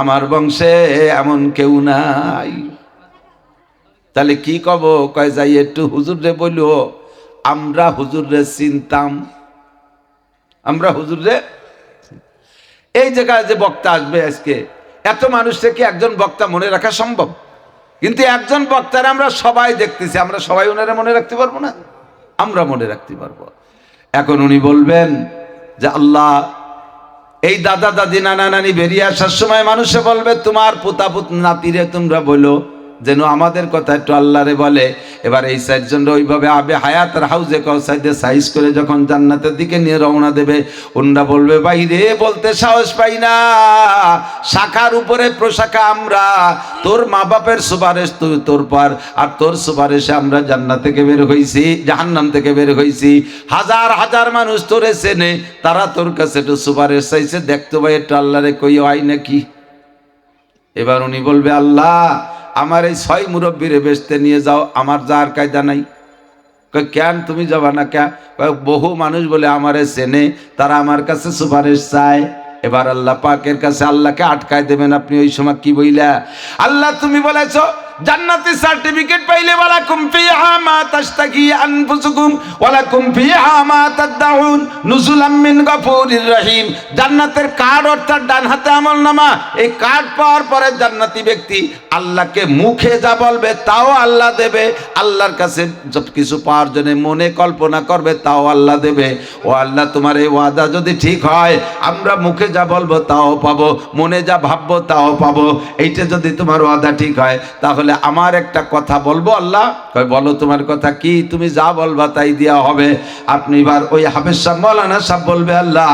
Speaker 1: আমার বংশে এমন কেউ নাই। তাহলে কি কব? কয়, যাই একটু হুজুরে বললো, আমরা হুজুরে চিনতাম, আমরা হুজুরে। এই জায়গায় যে বক্তা আসবে আজকে, এত মানুষকে কি একজন বক্তা মনে রাখা সম্ভব? কিন্তু একজন বক্তার আমরা সবাই দেখতেছি, আমরা সবাই ওনারা মনে রাখতে পারবো না? আমরা মনে রাখতে পারবো। এখন উনি বলবেন যে, আল্লাহ, এই দাদা দাদি নানা নানি বেরিয়ে আসার সময় মানুষে বলবে, তোমার পুতাপুত নাতিরে তোমরা বলো যেন আমাদের কথা একটু আল্লাহরে বলে। এবার এই 4 জনরা ওইভাবে আবে হায়াত আর হাউজে কাউসাইদে সাইজ করে যখন জান্নাতের দিকে নিয়ে রওনা দেবে, ওনরা বলবে, ভাই রে, বলতে সাহস পাই না, শাখার উপরে প্রশাখা আমরা, তোর মা বাপের সুপারিশ তুই তোর পার, আর তোর সুপারিশে আমরা জান্নাত থেকে বের হইছি, জাহান্নাম থেকে বের হইছি। হাজার হাজার মানুষ তোরে চেনে, তারা তোর কাছে একটু সুপারিশ চাইছে, দেখতো ভাই একটু আল্লাহরে কই হয় নাকি। এবার উনি বলবে, আল্লাহ, আমার এই 6 মুরব্বীরে বেচতে নিয়ে যাও, আমার যাওয়ার কায়দা নাই। কেন তুমি যাবা না? কে? বহু মানুষ বলে আমারে চেনে, তারা আমার কাছে সুপারিশ চায়। এবার আল্লাহ পাকের কাছে আল্লাহকে আটকায় দেবেন আপনি। ওই সময় কি বইলা, আল্লাহ তুমি বলেছো জান্নাতি সার্টিফিকেট পাইলে ওয়ালাকুম ফিহা মা তাশতাকি আনফুসুকুম ওয়ালাকুম ফিহা মা তাদউন নুজুলাম মিন গফুরির রহিম। জান্নাতের কার্ড অর্থাৎ ডান হাতে আমলনামা, এই কার্ড পাওয়ার পরে জান্নাতি ব্যক্তি আল্লাহকে মুখে যা বলবে তাও আল্লাহ দেবে, আল্লাহর কাছে সব কিছু পাওয়ার জন্য মনে কল্পনা করবে তাও আল্লাহ দেবে। ও আল্লাহ, তোমার এই ওয়াদা যদি ঠিক হয়, আমরা মুখে যা বলবো তাও পাবো, মনে যা ভাববো তাও পাবো। এইটা যদি তোমার ওয়াদা ঠিক হয়, তাহলে আমার একটা কথা বলবো। আল্লাহ কয়, বলো তোমার কথা কি? তুমি যা বলবা তাই দেওয়া হবে। আপনি এবার ওই হাফেজ সাহেব মৌলানা সাহেব বলবে, আল্লাহ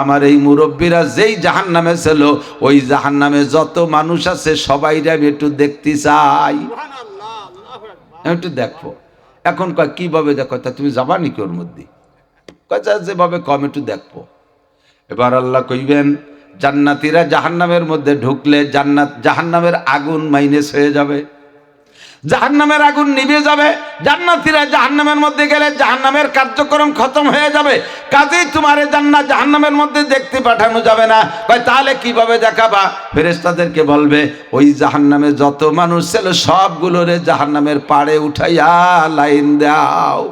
Speaker 1: আমার এই মুরব্বীরা যেই জাহান্নামে ছিল, ওই জাহান্নামে যত মানুষ আছে সবাইরে আমি একটু দেখতে চাই, একটু দেখবো। এখন কয় কিভাবে দেখো? তা তুমি যাবা নাকি ওর মধ্যে? কয় যেভাবে কম একটু দেখবো। এবার আল্লাহ কইবেন, জান্নাতীরা জাহান্নামের মধ্যে ঢুকলে জাহান্নামের আগুন মাইনাস হয়ে যাবে, জাহান্নামের আগুন নিভে যাবে। জান্নাতীরা জাহান্নামের মধ্যে গেলে জাহান্নামের কার্যক্রম খতম হয়ে যাবে। কাজেই তোমারে জাহান্নামের মধ্যে দেখতে পাঠানো যাবে না। কয় তাহলে কিভাবে দেখাবা? ফেরেশতাদেরকে বলবে, ওই জাহান্নামে যত মানুষ ছিল সবগুলোরে জাহান্নামের পাড়ে উঠাইয়া লাইন দাও।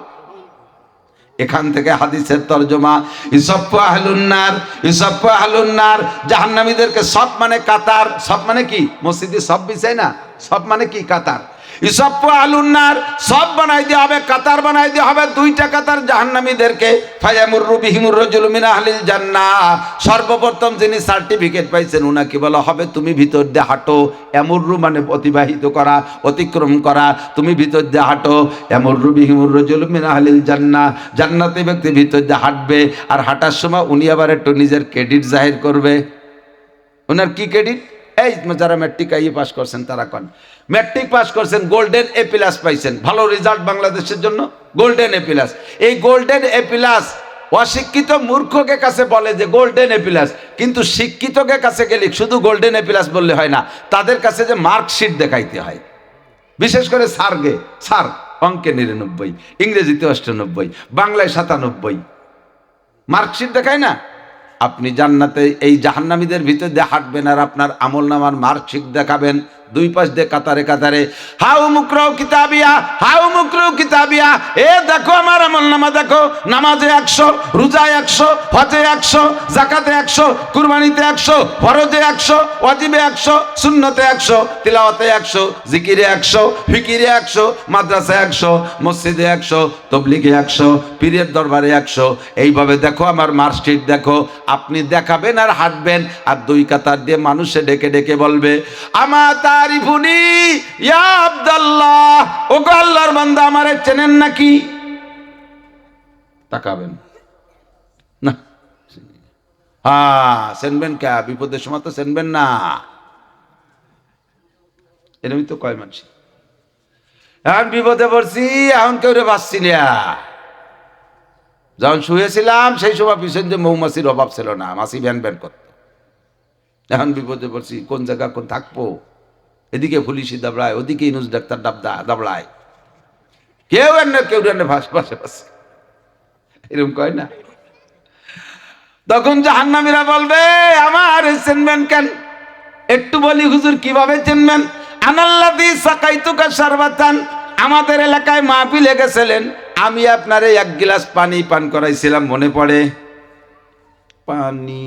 Speaker 1: এখান থেকে হাদিসের তরজমা, ইসফু আহলুন্নার, ইসফু আহলুন্নার। জাহান্নামীদেরকে সব মানে কাতার, সব মানে কি? মসজিদে সব বিছাই না, সব মানে কি? কাতার। ইসফু আহলুন্নার সব বানাই দেওয়া হবে, কাতার বানাই দেওয়া হবে, দুইটা কাতার জাহান্নামীদেরকে। ফায়ামুররু বিহিমুর রাজুলু মিন আহলিল জান্নাহ। সর্বপ্রথম যিনি সার্টিফিকেট পাইছেন উনাকে বলা হবে, তুমি ভিতর দিয়ে হাঁটো। এমুররু মানে অতিবাহিত করা, অতিক্রম করা। তুমি ভিতর দিয়ে হাঁটো। এমুররু বিহিমুর রাজুলু মিন আহলিল জান্নাহ। জান্নাতি ব্যক্তি ভিতর দিয়ে হাঁটবে, আর হাঁটার সময় উনি আবার একটু নিজের ক্রেডিট জাহির করবে। ওনার কি ক্রেডিট? এই যারা ম্যাট্রিক আইএ পাস করছেন তারা কন, ম্যাট্রিক পাস করছেন, গোল্ডেন এ প্লাস পাইছেন, ভালো রেজাল্ট বাংলাদেশের জন্য, গোল্ডেন এ প্লাস। এই গোল্ডেন এ প্লাস অশিক্ষিত মূর্খকে কাছে বলে যে গোল্ডেন এ প্লাস, কিন্তু শিক্ষিতকে কাছে গেলে শুধু গোল্ডেন এ প্লাস বললে হয় না, তাদের কাছে যে মার্কশিট দেখাইতে হয়। বিশেষ করে স্যারকে, স্যার অঙ্কে 99, ইংরেজিতে 98, বাংলায় 97, মার্কশিট দেখায় না। আপনি জান্নাতে এই জাহান্নামীদের ভিতর দিয়ে হাঁটবেন, আর আপনার আমলনামার মার্কশিট দেখাবেন, দুই পাশ দিয়ে কাতারে কাতারে, হাউ মুকরাউ কিতাবিয়া, হাউ মুকরাউ কিতাবিয়া। এ দেখো আমার আমলনামা দেখো, নামাজে 100, রোজায় 100, হজে 100, যাকাতে 100, কুরবানিতে 100, ফরজে 100, ওয়াজিবে 100, সুন্নতে 100, তিলাওয়াতে 100, জিকিরে 100, ফিকিরে 100, মাদ্রাসায় 100, মসজিদে 100, তবলিগে 100, পীরের দরবারে 100। এইভাবে দেখো আমার মার্কশিট দেখো। আপনি দেখাবেন আর হাঁটবেন, আর দুই কাতার দিয়ে মানুষে ডেকে ডেকে বলবে, আমা তারিফুনি ইয়া আব্দুল্লাহ, ওগো আল্লাহর বান্দা আমারে চেনেন নাকি? তাকাবেন না, হ্যাঁ চেনবেন কে? বিপদের সময় তো চেনবেন না। এরকমই তো কয় মানুষ, এখন বিপদে পড়ছি, এখন কেউ রে বাঁচছি না। যখন শুয়েছিলাম সেই সময় পিছন যে মৌমাছির অভাব ছিল না, মাছি ভ্যান ভ্যান করত। এখন বিপদে পড়ছি, কোন জায়গা কোন থাকবো? এদিকে পুলিশি দাবড়ায়, ওদিকে ইনুস ডাক্তার দাবড়ায়, কেউ এনে কেউ এনে পাশে পাশে, এরকম কয় না। তখন জাহান্নামীরা বলবে, আমার চেনবেন কেন? একটু বলি হুজুর কিভাবে চিনবেন? আনাল্লাযী সাকাইতুকা শারবাতান, আমাদের এলাকায় মাহফিলে গেছিলেন, আমি আপনারে এক গ্লাস পানি পান করাইছিলাম, মনে পড়ে? পানি,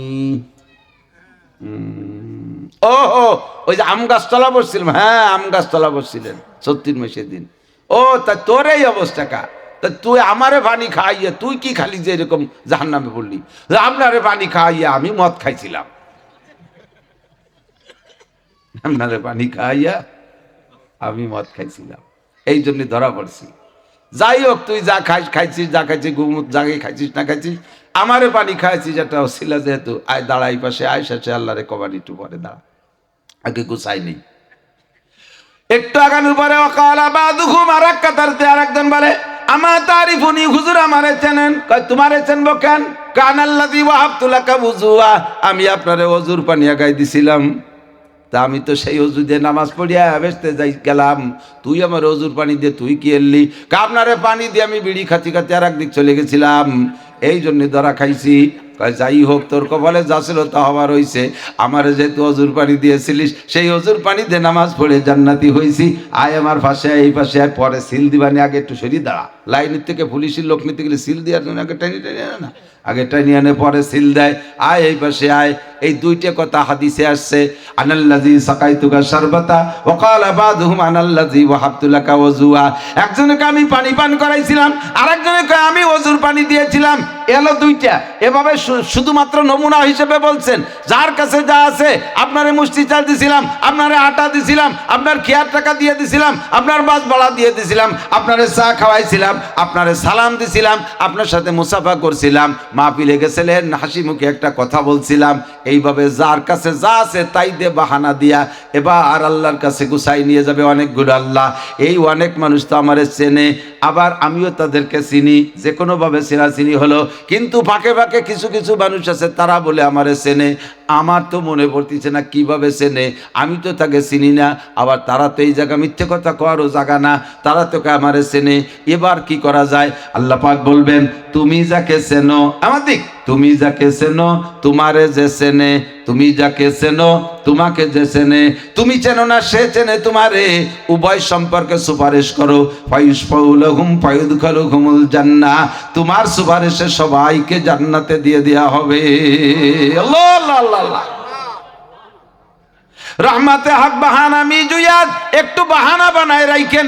Speaker 1: ও ওই যে আম গাছতলা বসছিলাম, হ্যাঁ আম গাছতলা বসছিলেন 34 মাসের দিন। ও তা তোর এই অবস্থা কা? তা তুই আমারে পানি খাইয়া তুই কি খালি যে এরকম জাহান্নামে পড়লি? আপনারে পানি খাইয়া আমি মদ খাইছিলাম, আপনারে পানি খাইয়া আমি মদ খাইছিলাম, এই জন্য ধরা পড়ছি। যাই হোক, তুই যা খাইছিস, যা খাইছিস, গুমুত জাগে খাইছিস না খাইছিস, আমারে পানি খাইছিস, এটা ছিল যেহেতু। আয় দাঁড়াই পাশে, আয় শেষে আল্লাহ রে কবানি একটু পরে দাঁড়া, আগে গুছাই নেই। একটু আগানোর পরে ওয়াকালা বাদুহুম, আরেক কাতারতে আরেকজন বলে, আমা তারিফুনি, হুজুর আমারে চেনেন? কয় তোমারে চেনবো কেন? কানাল্লাযী ওয়াহাবতু লাকা ওযুআ, আমি আপনারে ওযুর পানি আগাই দিছিলাম, তা আমি তো সেই ওযু দিয়ে নামাজ পড়িয়া বেসতে যাই গেলাম, তুই আমার ওযুর পানি দিয়ে তুই কি এলি? আপনারে পানি দিয়ে আমি বিড়ি খাচ্ছি খাচ্ছি আর একদিক চলে গেছিলাম, এই জন্য ধরা খাইছি। যাই হোক, তোর কপালে যা ছিল তা হবার হইছে। আমার যেহেতু অজুর পানি দিয়েছিলিস, সেই অজুর পানি দিয়ে নামাজ পড়ে জান্নাতি হয়েছি। আয় আমার পাশে, এই পাশে, আর পরে সিল দিবানি, আগে একটু সরিয়ে দাঁড়া। লাইনের থেকে পুলিশের লোক নিতে গেলে সিল দেওয়ার জন্য আগে টানি টানি আনে না, আগে টানি আনে পরে সিল দেয়। আয় এই পাশে আয়। এই দুইটা কথা হাদিসে আসছে। আনাল্লাযী সাকাইতুকা শারবাতা ওয়া ক্বালা বাদুহুম আনাল্লাযী ওয়াহাবতু লাকা ওযুআ। একজনকে আমি পানি পান করাইছিলাম, আরেকজনকে আমি ওযুর পানি দিয়েছিলাম। এলো দুইটা। এভাবে শুধুমাত্র নমুনা হিসেবে বলছেন। যার কাছে যা আছে, আপনারে মুষ্টি চাল দিছিলাম, আপনারে আটা দিছিলাম, আপনার খেয়ার টাকা দিয়ে দিছিলাম, আপনার বাস ভাড়া দিয়ে দিছিলাম, আপনারে চা খাওয়াইছিলাম, আপনারে সালাম দিছিলাম, আপনার সাথে মুসাফা করছিলাম, মাহফিলে গেছিলেন, হাসি মুখে একটা কথা বলছিলাম। এইভাবে যার কাছে যা আছে তাই দিয়ে বাহানা দিয়া এবার আল্লাহর কাছে গুছাই নিয়ে যাবে অনেকগুলো আল্লাহ। এই অনেক মানুষ তো আমারে চেনে, আবার আমিও তাদেরকে চিনি, যে কোনোভাবে চেনাচিনি হলো। কিন্তু ফাঁকে ফাঁকে কিছু কিছু মানুষ আছে, তারা বলে আমারে চেনে। আমার তো মনে পড়তেছে না কিভাবে চেনে, আমি তো তাকে চিনি না। আবার তারা তো এই জায়গা মিথ্যে কথা কওয়ারও জায়গা না, তারা তোকে আমারে চেনে। এবার কি করা যায়? আল্লাহ পাক বলবেন, তুমি যাকে চেনো, আমার দিক, তুমি যাকে চেনো তোমারে যে চেনে, তুমি যাকে চেনো তোমাকে যে চেনে, তুমি চেনো না সে চেনে তোমারে, উভয় সম্পর্কে সুপারিশ করো। ফায়ুশফাউলাহুম ফায়ুদখালুহুমুল জান্নাহ, তোমার সুপারিশে সবাইকে জান্নাতে দিয়ে দেয়া হবে। আল্লাহ আল্লাহ আল্লাহ। রহমাতে হক বাহানা মিজুয়াদ, একটু বাহানা বানায় রাখেন।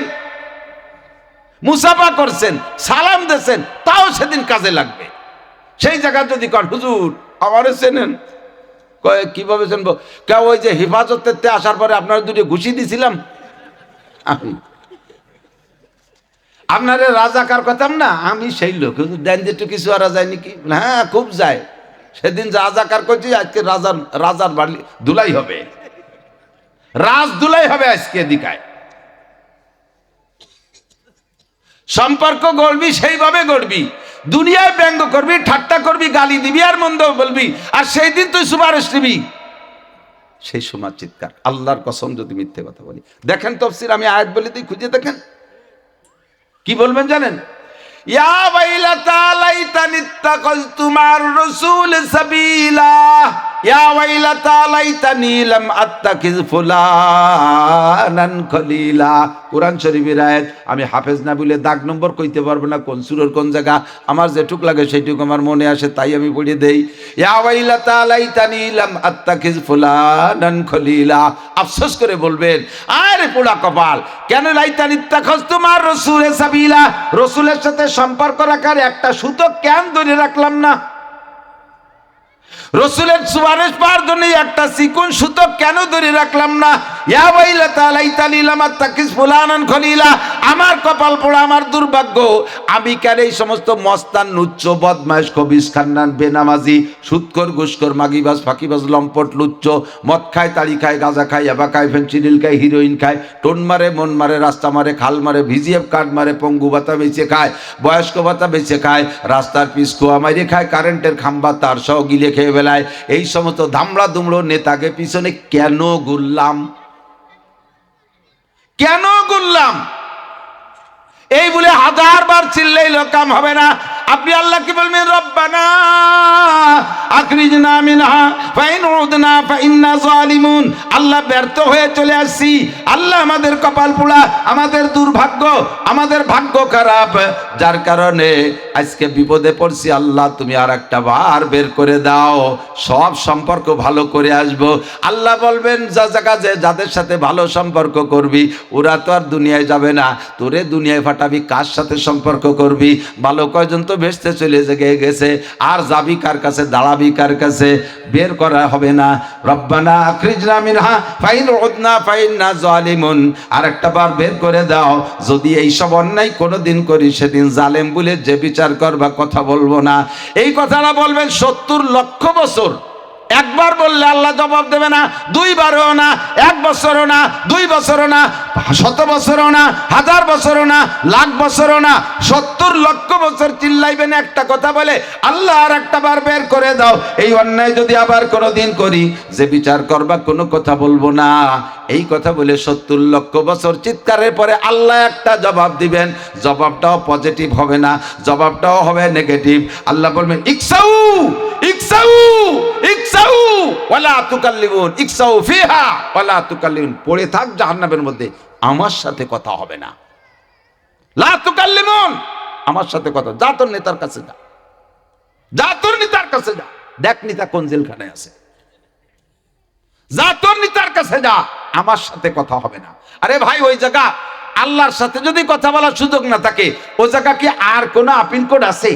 Speaker 1: মুসাফা করছেন, সালাম দিয়েছেন, তাও সেদিন কাজে লাগবে। সেই জায়গায় যদি কর, হুজুর আমারে চেনেন, কয় কিভাবে চেনবো? কেউ ওই যে হেফাজতে আসার পরে আপনারা দুটো ঘুষি দিছিলাম, আমি আপনারে রাজাকার কথাম না, আমি সেই লোক। দেন যেটু কিছু আর যায় নাকি? হ্যাঁ খুব যায়। সেদিন রাজাকার করছি, আজকে রাজার বাড়ি দুলাই হবে, রাজ দুলাই হবে আজকে। দিকায় সম্পর্ক গড়বি, সেইভাবে গড়বি। দুনিয়ায় ব্যঙ্গ করবি, ঠাট্টা করবি, গালি দিবি আর মন্দ বলবি, আর সেই দিন তুই সুপারিশ দিবি, সেই সময় চিৎকার। আল্লাহর কসম যদি মিথ্যে কথা বলি, দেখেন তাফসীর, আমি আয়াত বলে দিই, খুঁজে দেখেন কি বলবেন জানেন? ইয়া ওয়াইলাতা লাইতানি ইত্তাখাযতু মা'আর রাসূল সাবিলা, ইয়া ওয়াইলাতা লাইতানি লাম আত্তাখিয ফুলানান খলিলা। কোরআন শরীফের আয়াত। আমি হাফেজ না বলে দাগ নম্বর কইতে পারবো না, কোন সূরার কোন জায়গা। আমার যেটুক লাগে সেইটুকু আমার মনে আসে, তাই আমি পড়ে দেই। ইয়া ওয়াইলাতা লাইতানি লাম আত্তাখিয ফুলানান খলিলা। আফসোস করে বলবেন, আরে পোড়া কপাল, কেন লাইতানি ইত্তাখাযতু মা'আর রাসূল সাবিলা, রাসূলের সাথে সম্পর্ক রাখার একটা সুতো কেন ধরে রাখলাম না? রাসূলের সুপারিশ পাওয়ার জন্য একটা চিকন সুতো কেন ধরে রাখলাম না? ইয়া ওয়াইলাতা লাইতানি লাম আত্তাখিয ফুলানান খলিলা। আমার কপাল পোড়া, আমার দুর্ভাগ্য, আমি কেন এই সমস্ত মস্তান, নুচ্চ, বদমাইশ, খবিস, খান্নান, বেনামাজি, সুদখোর, ঘুষখোর, মাগিবাজ, ফাঁকিবাজ, লম্পট, লুচ্চ, মদ খায়, তাড়ি খায়, গাঁজা খায়, ইয়াবা খায়, ফেনসিডিল খায়, হিরোইন খায়, টোন মারে, মন মারে, রাস্তা মারে, খাল মারে, ভিজিএফ কার্ড মারে, পঙ্গু ভাতা বেঁচে খায়, বয়স্ক ভাতা বেঁচে খায়, রাস্তার পিস খোয়া মাইরে খায়, কারেন্টের খাম্বা তার সহ গিলে খেয়ে বেলায়, এই সমস্ত ধামড়া দুমড়ো নেতাকে পিছনে কেন ঘুরলাম? কেন ঘুরলাম? এই বলে 1000 বার চিল্লাইলে কাম হবে না। আপনি আল্লাহ কি বলবেন? রব্বানা আখরিজনা মিনহা ফাইন উদনা ফাইন্না যালিমুন। আল্লাহ ব্যর্থ হয়ে চলে আসছি, আল্লাহ আমাদের কপাল পোড়া, আমাদের দুর্ভাগ্য, আমাদের ভাগ্য খারাপ, যার কারণে আজকে বিপদে পড়ছি। আল্লাহ তুমি আর একটা বার বের করে দাও, সব সম্পর্ক ভালো করে আসবো। আল্লাহ বলবেন, যা জায়গা যে যাদের সাথে ভালো সম্পর্ক করবি, ওরা তো আর দুনিয়ায় যাবে না, তোরে দুনিয়ায় ফাটাবি, কার সাথে সম্পর্ক করবি? ভালো কয়জন তো ভেস্তে চলে গেছে, আর যাবি কার কাছে, দাঁড়াবি কার কাছে? বের করা হবে না। রব্বানা আখরিজনা মিনহা ফাইন উদনা ফাইন্না যালিমুন। আর একটা বার বের করে দাও, যদি এই সব অন্যায় কোনোদিন করি, সেদিন জালেম বলে যে বিচার করবা, কথা বলবো না। এই কথাটা বলবেন 70 লক্ষ বছর। একবার বললে আল্লাহ জবাব দেবে না, দুইবারও না, 1 বছরও না, 2 বছরও না, 100 বছরও না, 1000 বছরও না, লাখ বছরও না, 70 লক্ষ বছর চিল্লাইবেন একটা কথা বলে, আল্লাহ আর একটা বার বের করে দাও, এই অন্যায় যদি আবার কোনোদিন করি, যে বিচার করবা কোনো কথা বলবো না। এই কথা বলে 70 লক্ষ বছর চিৎকারের পরে আল্লাহ একটা জবাব দিবেন। জবাবটাও পজিটিভ হবে না, জবাবটাও হবে নেগেটিভ। আল্লাহ বলবেন, ইকসাউ ইকসাউ ইকসাউ ওয়ালা তুকাল্লিমুন, ইকসাউ ফিহা ওয়ালা তুকাল্লিমুন, পড়ে থাক জাহান্নামের মধ্যে, আমার সাথে কথা হবে না। লা তুকাল্লিমুন, আমার সাথে কথা, যা তোর নেতার কাছে যা, যা তোর নেতার কাছে যা, দেখ নেতা কোন জেলখানায় আছে, যা তোর নেতার কাছে যা, আমার সাথে কথা হবে না। আরে ভাই, ওই জায়গা আল্লাহর সাথে যদি কথা বলার সুযোগ না থাকে, ওই জায়গা কি আর কোন আপিল কোড আছে?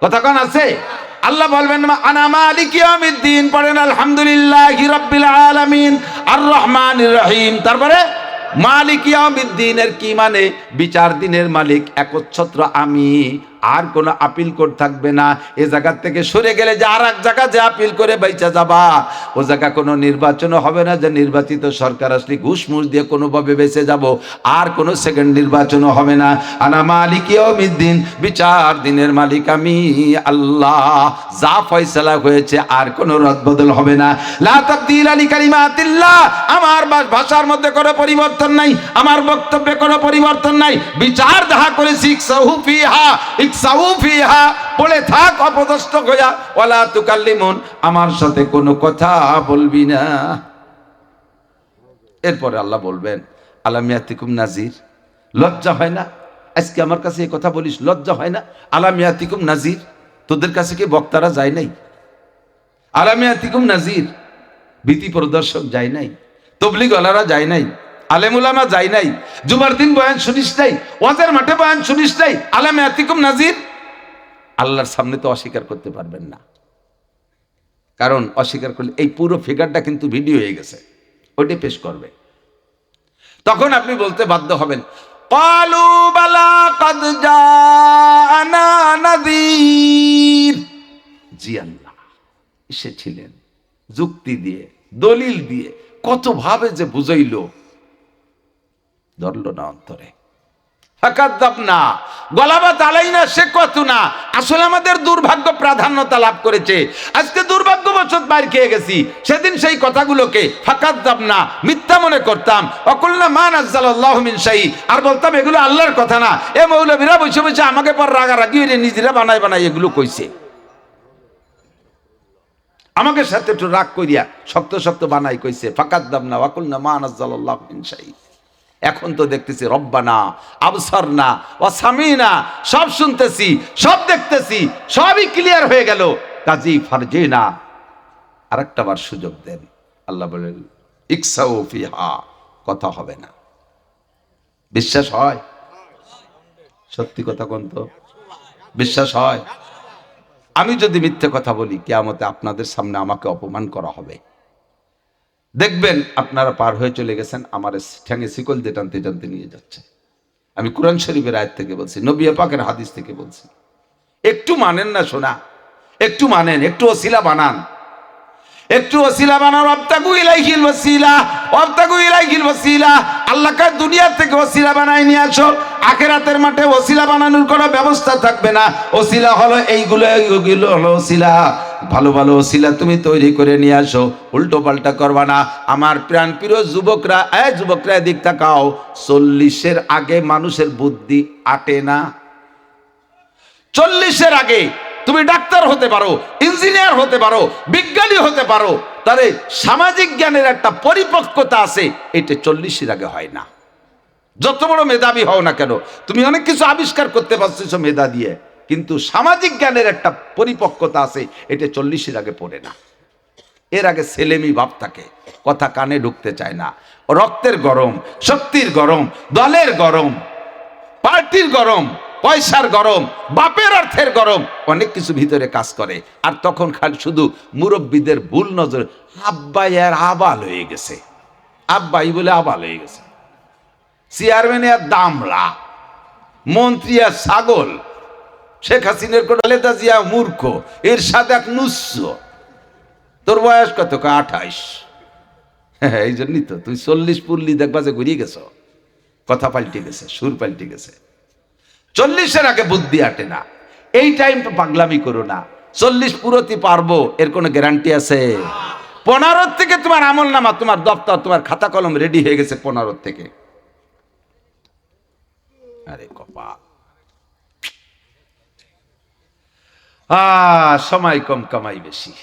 Speaker 1: কথা কোন আছে? আল্লাহ বলবেন আনা মালিক ইয়াউমিদ্দিন, পড়েন আলহামদুলিল্লাহি রাব্বিল আলামিন আর রহমানির রহিম। তারপরে মালিক ইয়াউমিদ্দিনের কি মানে? বিচার দিনের মালিক একচ্ছত্র আমি, আর কোনো আপিল কোড থাকবে না। এ জায়গা থেকে সরে গেলে যে আর এক জায়গা যে আপিল করে বাইচা যাবা, ও জায়গা কোনো নির্বাচনও হবে না যে নির্বাচিত সরকার আসলে ঘুষ মুষ দিয়ে কোনোভাবে বেঁচে যাব, আর কোনো সেকেন্ড নির্বাচনও হবে না। আনা মালিক ইয়াউমিদ্দিন, বিচার দিনের মালিক আমি আল্লাহ। যা ফয়সালা হয়েছে আর কোনো রদবদল হবে না। লা তাবদীলা লিকালিমাতিল্লাহ, আমার ভাষার মধ্যে কোনো পরিবর্তন নাই, আমার বক্তব্যে কোনো পরিবর্তন নাই। বিচার যাহা করেছি ইকসাউ ফিহা, ইকসাউ ফিহা, পড়ে থাক অপদস্থ হইয়া, ওয়ালা তুকাল্লিমুন, আমার সাথে কোনো কথা বলবি না। এরপরে আল্লাহ বলবেন আলাম ইয়াতিকুম নাজির, লজ্জা হয় না? আজকে আমার কাছে এই কথা বলিস, লজ্জা হয় না? আলাম ইয়াতিকুম নাজির, তোদের কাছে কি বক্তারা যায় নাই? আলাম ইয়াতিকুম নাজির, ভীতি প্রদর্শক যায় নাই? তবলিগওয়ালারা যায় নাই? আলেম উলামা যায় নাই? জুমার দিন বয়ান শুনিস নাই? ওয়াজের মাঠে বয়ান শুনিস নাই? আলাম ইয়াতিকুম নাজির। আল্লাহর সামনে তো অস্বীকার করতে পারবেন না, কারণ অস্বীকার করলে এই পুরো ফিগারটা কিন্তু ভিডিও হয়ে গেছে, ওইটা পেশ করবে। তখন আপনি বলতে বাধ্য হবেন ক্বালু বালা কাদ জাআনা নাযীর। জি আল্লাহ, এসেছিলেন যুক্তি দিয়ে, দলিল দিয়ে, কত ভাবে যে বুঝাইল, ধরল না অন্তরে। ফাকাযাবনা, গলাবাত আলাইনা, সে কত না। আসলে আমাদের দুর্ভাগ্য প্রাধান্যতা লাভ করেছে। আজকে দুর্ভাগ্যবশত বাইর খেয়ে গেছি। সেদিন সেই কথাগুলোকে ফাকাযাবনা, মিথ্যা মনে করতাম। ওয়াকুলনা মা নাযালাল্লাহু মিন শাই, আর বলতাম এগুলো আল্লাহর কথা না। এ মৌলবীরা বসে বসে আমাকে পর রাগারাগি হয়ে নিজেরা বানাই বানাই এগুলো কইছে, আমাকে সাথে একটু রাগ করিয়া শক্ত শক্ত বানাই কইছে। ফাকাযাবনা ওয়াকুলনা মা নাযালাল্লাহু মিন শাই। এখন তো দেখতেছি রব্বানা আবসারনা ওয়া সামিনা, সব শুনতেছি, সব দেখতেছি, সবই ক্লিয়ার হয়ে গেল। কাজী ফারজিনা, আরেকটা বার সুযোগ দেন। আল্লাহ বলেন ইকসাউ ফিহা, কথা হবে না। বিশ্বাস হয়? সত্যি কথা কোন তো বিশ্বাস হয়? আমি যদি মিথ্যে কথা বলি, কিয়ামতে আপনাদের সামনে আমাকে অপমান করা হবে। দেখবেন আপনারা পার হয়ে চলে গেছেন, আমার ঠ্যাঙে শিকল দিয়ে টানতে টানতে নিয়ে যাচ্ছে। আমি কুরআন শরীফের আয়াত থেকে বলছি, নবী পাকের হাদিস থেকে বলছি। একটু মানেন না শোনা, একটু মানেন, একটু ওসিলা বানান, একটু ওসিলা বানান। ওয়াবতাগু ইলাইহিল ওয়াসিলা, ওয়াবতাগু ইলাইহিল ওয়াসিলা। আল্লাহকে দুনিয়া থেকে ওসিলা বানায় নিয়ে আসো, আখিরাতের মাঠে ওসিলা বানানোর কোনো ব্যবস্থা থাকবে না। ওসিলা হলো এইগুলো, এইগুলো হলো ওসিলা। ভালো ভালো ওসিলা তুমি তৈরি করে নিয়ে আসো, উল্টো পাল্টা করবা না। আমার প্রাণ প্রিয় যুবকরা, যুবকরা দিক তাকাও, 40-এর আগে মানুষের বুদ্ধি আটে না। 40-এর আগে তুমি ডাক্তার হতে পারো, ইঞ্জিনিয়ার হতে পারো, বিজ্ঞানী হতে পারো, তাহলে সামাজিক জ্ঞানের একটা পরিপক্কতা আছে, এটা 40-এর আগে হয় না। যত বড় মেধাবী হও না কেন, তুমি অনেক কিছু আবিষ্কার করতে পারছো মেধা দিয়ে, কিন্তু সামাজিক জ্ঞানের একটা পরিপক্কতা আছে, এটা 40-এর আগে পড়ে না। এর আগে ছেলেমি ভাব থাকে, কথা কানে ঢুকতে চায় না। রক্তের গরম, শক্তির গরম, দলের গরম, পার্টির গরম, পয়সার গরম, বাপের অর্থের গরম, অনেক কিছু ভিতরে কাজ করে। আর তখন খালি শুধু মুরব্বীদের ভুল নজর, আব্বাই আর আবাল হয়ে গেছে, আব্বাই বলে আবাল হয়ে গেছে, চেয়ারম্যান আর দামড়া, মন্ত্রী আর ছাগল, শেখ হাসিনার কোন খালেদা জিয়া মূর্খ, এর সাথে এক নুস্য। তোর বয়স কত? 28। এই জন্যই তো তুই 40 পুরলি, দেখবা যে ঘুরিয়ে গেছ, কথা পাল্টে গেছে, সুর পাল্টে গেছে। 40-এর আগে বুদ্ধি আটে না। এই টাইমটা পাগলামি করো না। 40 পুরোতে পারবো এর কোনো গ্যারান্টি আছে? 15 থেকে তোমার আমল নামা, তোমার দপ্তর, তোমার খাতা কলম রেডি হয়ে গেছে 15 থেকে। আরে কপা সময় কম, কামাই বেশি।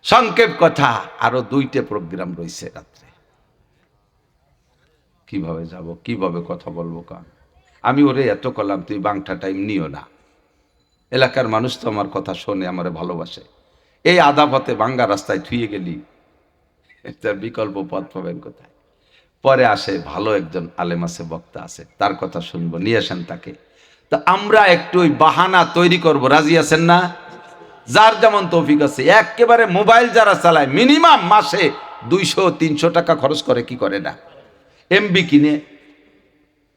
Speaker 1: সংক্ষেপ কথা, আরো 2টে প্রোগ্রাম রয়েছে রাত্রে। কিভাবে যাব, কিভাবে কথা বলবো? কারণ আমি ওরে এত করলাম, তুই বাংটা টাইম নিও না। এলাকার মানুষ তো আমার কথা শোনে, আমারে ভালোবাসে। এই আধা পথে ভাঙ্গা রাস্তায় থুয়ে গেলি, তার বিকল্প পথ পাবেন কোথায়? পরে আসে ভালো একজন আলেম আছে, বক্তা আছে, তার কথা শুনবো, নিয়ে আসেন তাকে। তো আমরা একটু ওই বাহানা তৈরি করব, রাজি আছেন না? যার যেমন তৌফিক আছে। একেবারে মোবাইল যারা চালায় মিনিমাম মাসে 200-300 টাকা খরচ করে, কি করে না? এমবি কিনে,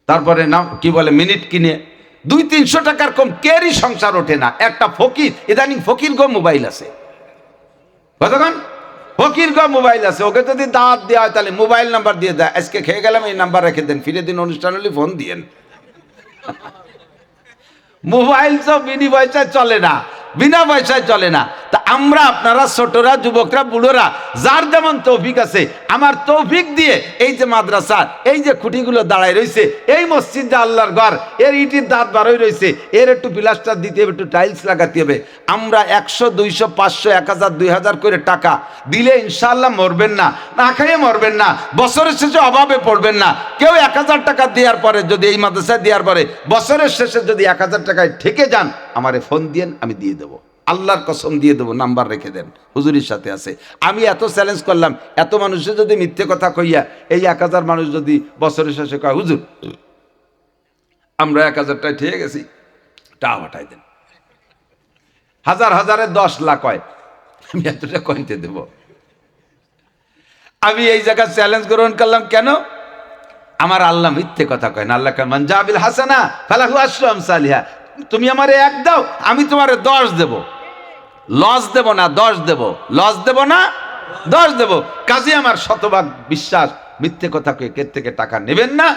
Speaker 1: তারপরে নাম কি বলে মিনিট কিনে, 200-300 টাকার কম কেরই সংসার ওঠে না। একটা ফকির, ইদানিং ফকির গো মোবাইল আছে, কতক্ষণ ফকির গো মোবাইল আছে। ওকে যদি দাওয়াত দেওয়া হয় তাহলে মোবাইল নাম্বার দিয়ে দেয়, আজকে খেয়ে গেলাম এই নাম্বার রেখে দেন, ফিরে দিন, অনুষ্ঠান হলে ফোন দিয়েন। মোবাইল তো বিনি পয়সায় চলে না, বিনা পয়সায় চলে না। তা আমরা, আপনারা ছোটরা, যুবকরা, বুড়োরা, যার যেমন তৌফিক আছে, আমার তৌফিক দিয়ে এই যে মাদ্রাসা, এই যে খুঁটিগুলো দাঁড়ায় রয়েছে, এই মসজিদ যে আল্লাহর ঘর, এর ইটির দাঁত বারোই রয়েছে, এর একটু প্লাস্টার দিতে হবে, একটু টাইলস লাগাতে হবে। আমরা 100, 200, 500, 1000, 2000 করে টাকা দিলে ইনশাআল্লাহ মরবেন না, না খাইয়ে মরবেন না, বছরের শেষে অভাবে পড়বেন না। কেউ 1000 টাকা দেওয়ার পরে, যদি এই মাদ্রাসায় দেওয়ার পরে বছরের শেষে যদি 1000 টাকায় ঠেকে যান, আমারে ফোন দিয়েন, আমি দিয়ে দেবো, আল্লাহর কসম দিয়ে দেবো, নাম্বার রেখে দেন, হুজুরির সাথে আছে। আমি এত চ্যালেঞ্জ করলাম, এত মানুষের যদি মিথ্যে কথা কইয়া এই 1000 মানুষ যদি বছরের শেষে কয় হুজুর আমরা 1000 টাকা ঠেকে গেছি, টাকা পাঠাই দেন, হাজারে 10 লাখ হয়, আমি এতটা কইতে দেব? আমি এই জায়গায় চ্যালেঞ্জ গ্রহণ করলাম। কেন? আমার আল্লাহ মিথ্যে কথা কয় না। আল্লাহ মান জাবিল হাসানা ফালাহু আশরু আমসালিহা। তুমি আমারে 1 দাও, আমি তোমারে 10 দেব। লস দেব না, 10 দেব। লস দেব না, 10 দেব। কাজে আমার শতভাগ বিশ্বাস, মিথ্যে কথা কয়ে কে থেকে টাকা নেবেন না।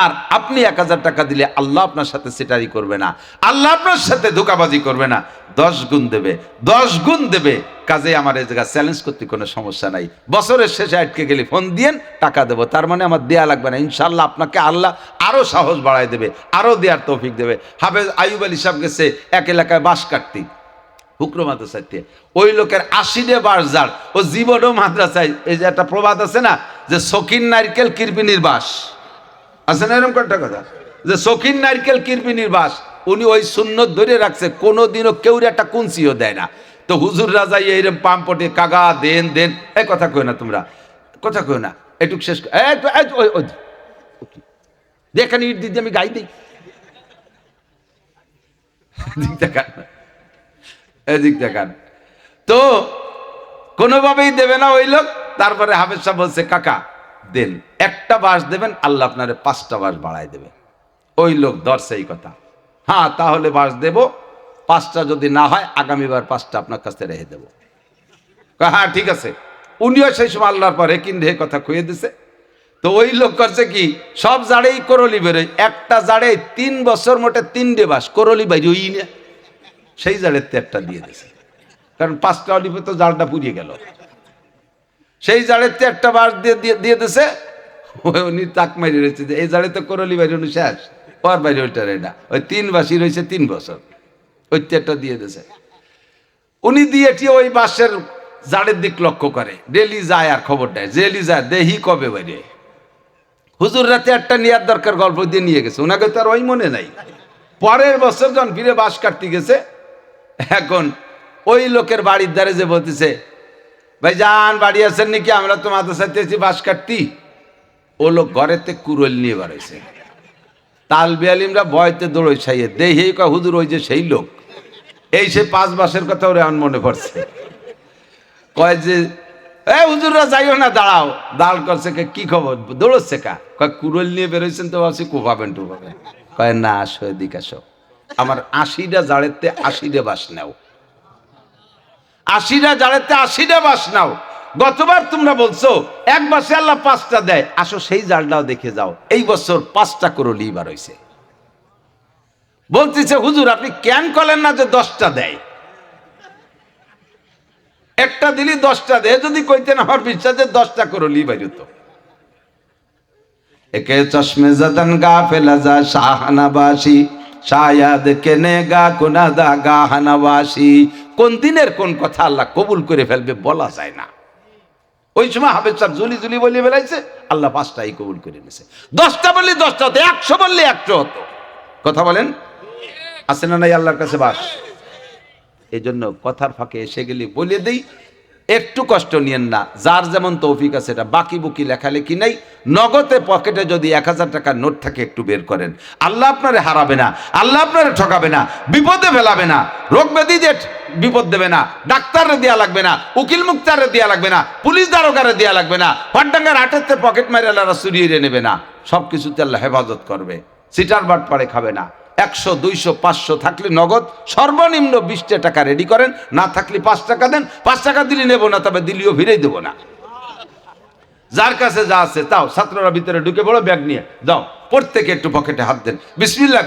Speaker 1: আর আপনি 1000 টাকা দিলে আল্লাহ আপনার সাথে সেটারি করবে না, আল্লাহ আপনার সাথে ধোঁকাবাজি করবে না, 10 গুণ দেবে, 10 গুণ দেবে। কাজে আমার এই জায়গা চ্যালেঞ্জ করতে কোনো সমস্যা নাই। বছরের শেষে আটকে গেলে ফোন দিয়েন, টাকা দেবো। তার মানে আমার দেয়া লাগবে না, ইনশাল্লাহ আপনাকে আল্লাহ আরো সাহস বাড়ায় দেবে, আরো দেওয়ার তৌফিক দেবে। হাফেজ আইয়ুব আলী সাহেব গেছে এক এলাকায় বাঁশ কাটতে, হুকরো মাদ্রাসায়। ওই লোকের 80 বাঁশ জার, ও জীবনও মাদ্রাসায়। এই যে একটা প্রবাদ আছে না, যে শৌখিন নারকেল কিরপিনির বাঁশ, আছে না এরকম একটা কথা, যে শৌখিন নারকেল কিরপিনির বাঁশ। উনি ওই সুন্নত ধরে রাখছে, কোনোদিনও কেউ একটা কুঞ্চিও দেয় না। তো হুজুর রাজাই এইরকম পাম্পটে কাগা দেন দেন, এই কথা কই না, তোমরা কথা কই না, এটুক শেষ দেখেন ইট দিদি আমি গাই দিই, এদিক দেখান। তো কোনোভাবেই দেবে না ওই লোক। তারপরে হাফেজ সাহেব বলছে, কাকা দেন, একটা বাঁশ দেবেন, আল্লাহ আপনারে 5টা বাঁশ বাড়ায় দেবে। ওই লোক ধরছে এই কথা, হ্যাঁ তাহলে বাঁশ দেব, 5টা যদি না হয় আগামীবার 5টা আপনার কাছে রেখে দেবো। হ্যাঁ ঠিক আছে। উনিও সেই সময় আল্লাহর পরে কিনে কথা কয়ে দিছে। তো ওই লোক করছে কি, সব জাড়েই করলি বেরোয়, একটা জাড়ে 3 বছর মোটে 3টে বাঁশ করলি বাইরে ওই না, সেই জাড়ের একটা দিয়ে দিছে। কারণ 5টা অলিপে তো জালটা পুড়িয়ে গেল, সেই জাড়েতে একটা বাঁশ দিয়ে দিছে। উনি তাক মারি রয়েছে যে এই জাড়ে তো করলি বাইরে উনি শেষ, পর বাইরে ওইটা না, ওই 3 বাঁশই রয়েছে 3 বছর, ওই একটা দিয়ে দিছে। উনি দিয়েছি ওই বাঁশের জাড়ের দিক লক্ষ্য করে, ডেলি যায় আর খবর দেয়, ডেলি যায় দেহি কবে বাইরে। হুজুর রাতে একটা নেওয়ার দরকার, গল্প দিয়ে নিয়ে গেছে, ওনাকে তো আর ওই মনে নাই। পরের বছর যখন ফিরে বাঁশ কাটতে গেছে, এখন ওই লোকের বাড়ির দ্বারে যে বলতেছে, ভাই যান বাড়ি আছেন নাকি, আমরা তো মাদ্রাসায় এসেছি বাঁশ কাটতি। ও লোক ঘরেতে কুরল নিয়ে বাড়াইছে, তালবে আলিমরা ভয়তে দৌড়ই ছাইয়ে দেহি কয় হুজুর ওই যে সেই লোক। এই সে 5 বাঁশের কথা ওরে আমার মনে পড়ছে। কয় যে এ হুজুররা যাইও না, দাঁড়াও। দাঁড় করছে, কি খবর, দৌড়চ্ছে কা? কয় কুরল নিয়ে বেরোইছেন তো, ভাবছি কোপাবেন টুপাবেন। কয় না, আসো এদিকে আসো, আমার 80টা জাড়েতে 80টা বাঁশ নাও, 80টা জাড়েতে 80টা বাঁশ নাও। গতবার তোমরা বলছো 1 বাঁশে আল্লাহ 5টা দেয়, আসো সেই জালটাও দেখে যাও। এই বছর 5টা করলি বার হইছে। বলতেছে হুজুর আপনি কেন করেন না যে 10টা দেয়, একটা দিলি 10টা দেয়, যদি কইতেন আমার বিশ্বাসে 10টা করলি বার হতো। একে চশমে জাদান গাফেলা যা শাহানাবাসী, শায়াদ কেনেগা কুনাদা গাহানাবাসী। কোন দিনের কোন কথা আল্লাহ কবুল করে ফেলবে বলা যায় না। ওই সময় হাফেজ সাহেব জুলি জুলি বলে বেলাইছে, আল্লাহ 5টাই কবুল করে নিয়েছে। 10টা বললে 10টা হতো, 100 বললে 100 হতো। কথা বলেন, আছে না নাই আল্লাহর কাছে বাস? এই জন্য কথার ফাঁকে এসে গেলে বলে দিই, একটু কষ্ট নিয়েন না, যার যেমন তৌফিক আছে। এটা বাকি বুকি লেখালেখি নেই। নগদে পকেটে যদি 1000 টাকার নোট থাকে একটু বের করেন। আল্লাহ আপনারে হারাবে না, আল্লাহ আপনারে ঠকাবে না, বিপদে ফেলাবে না, রোগ ব্যাধি যে বিপদ দেবে না, ডাক্তারে দেওয়া লাগবে না, উকিল মুক্তারে দেওয়া লাগবে না, পুলিশ দারোগারে দেওয়া লাগবে না, পাটডাঙ্গার আটেতে পকেট মারে আল্লাহরা চুরিয়ে নেবে না। সব কিছুতে আল্লাহ হেফাজত করবে। সিটার বাট পারে খাবে না। 100, 200, 500 থাকলে নগদ সর্বনিম্ন 20 টাকা রেডি করেন। না থাকলে 5 টাকা দেন। 5 টাকা দিলে নেব না, তবে দিলিও ফিরেই দেবো না। যার কাছে যা আছে তাও ছাত্ররা ভিতরে ঢুকে পড়ো, ব্যাগ নিয়ে যাও, প্রত্যেকে একটু পকেটে হাত দেন, বিসমিল্লাহ।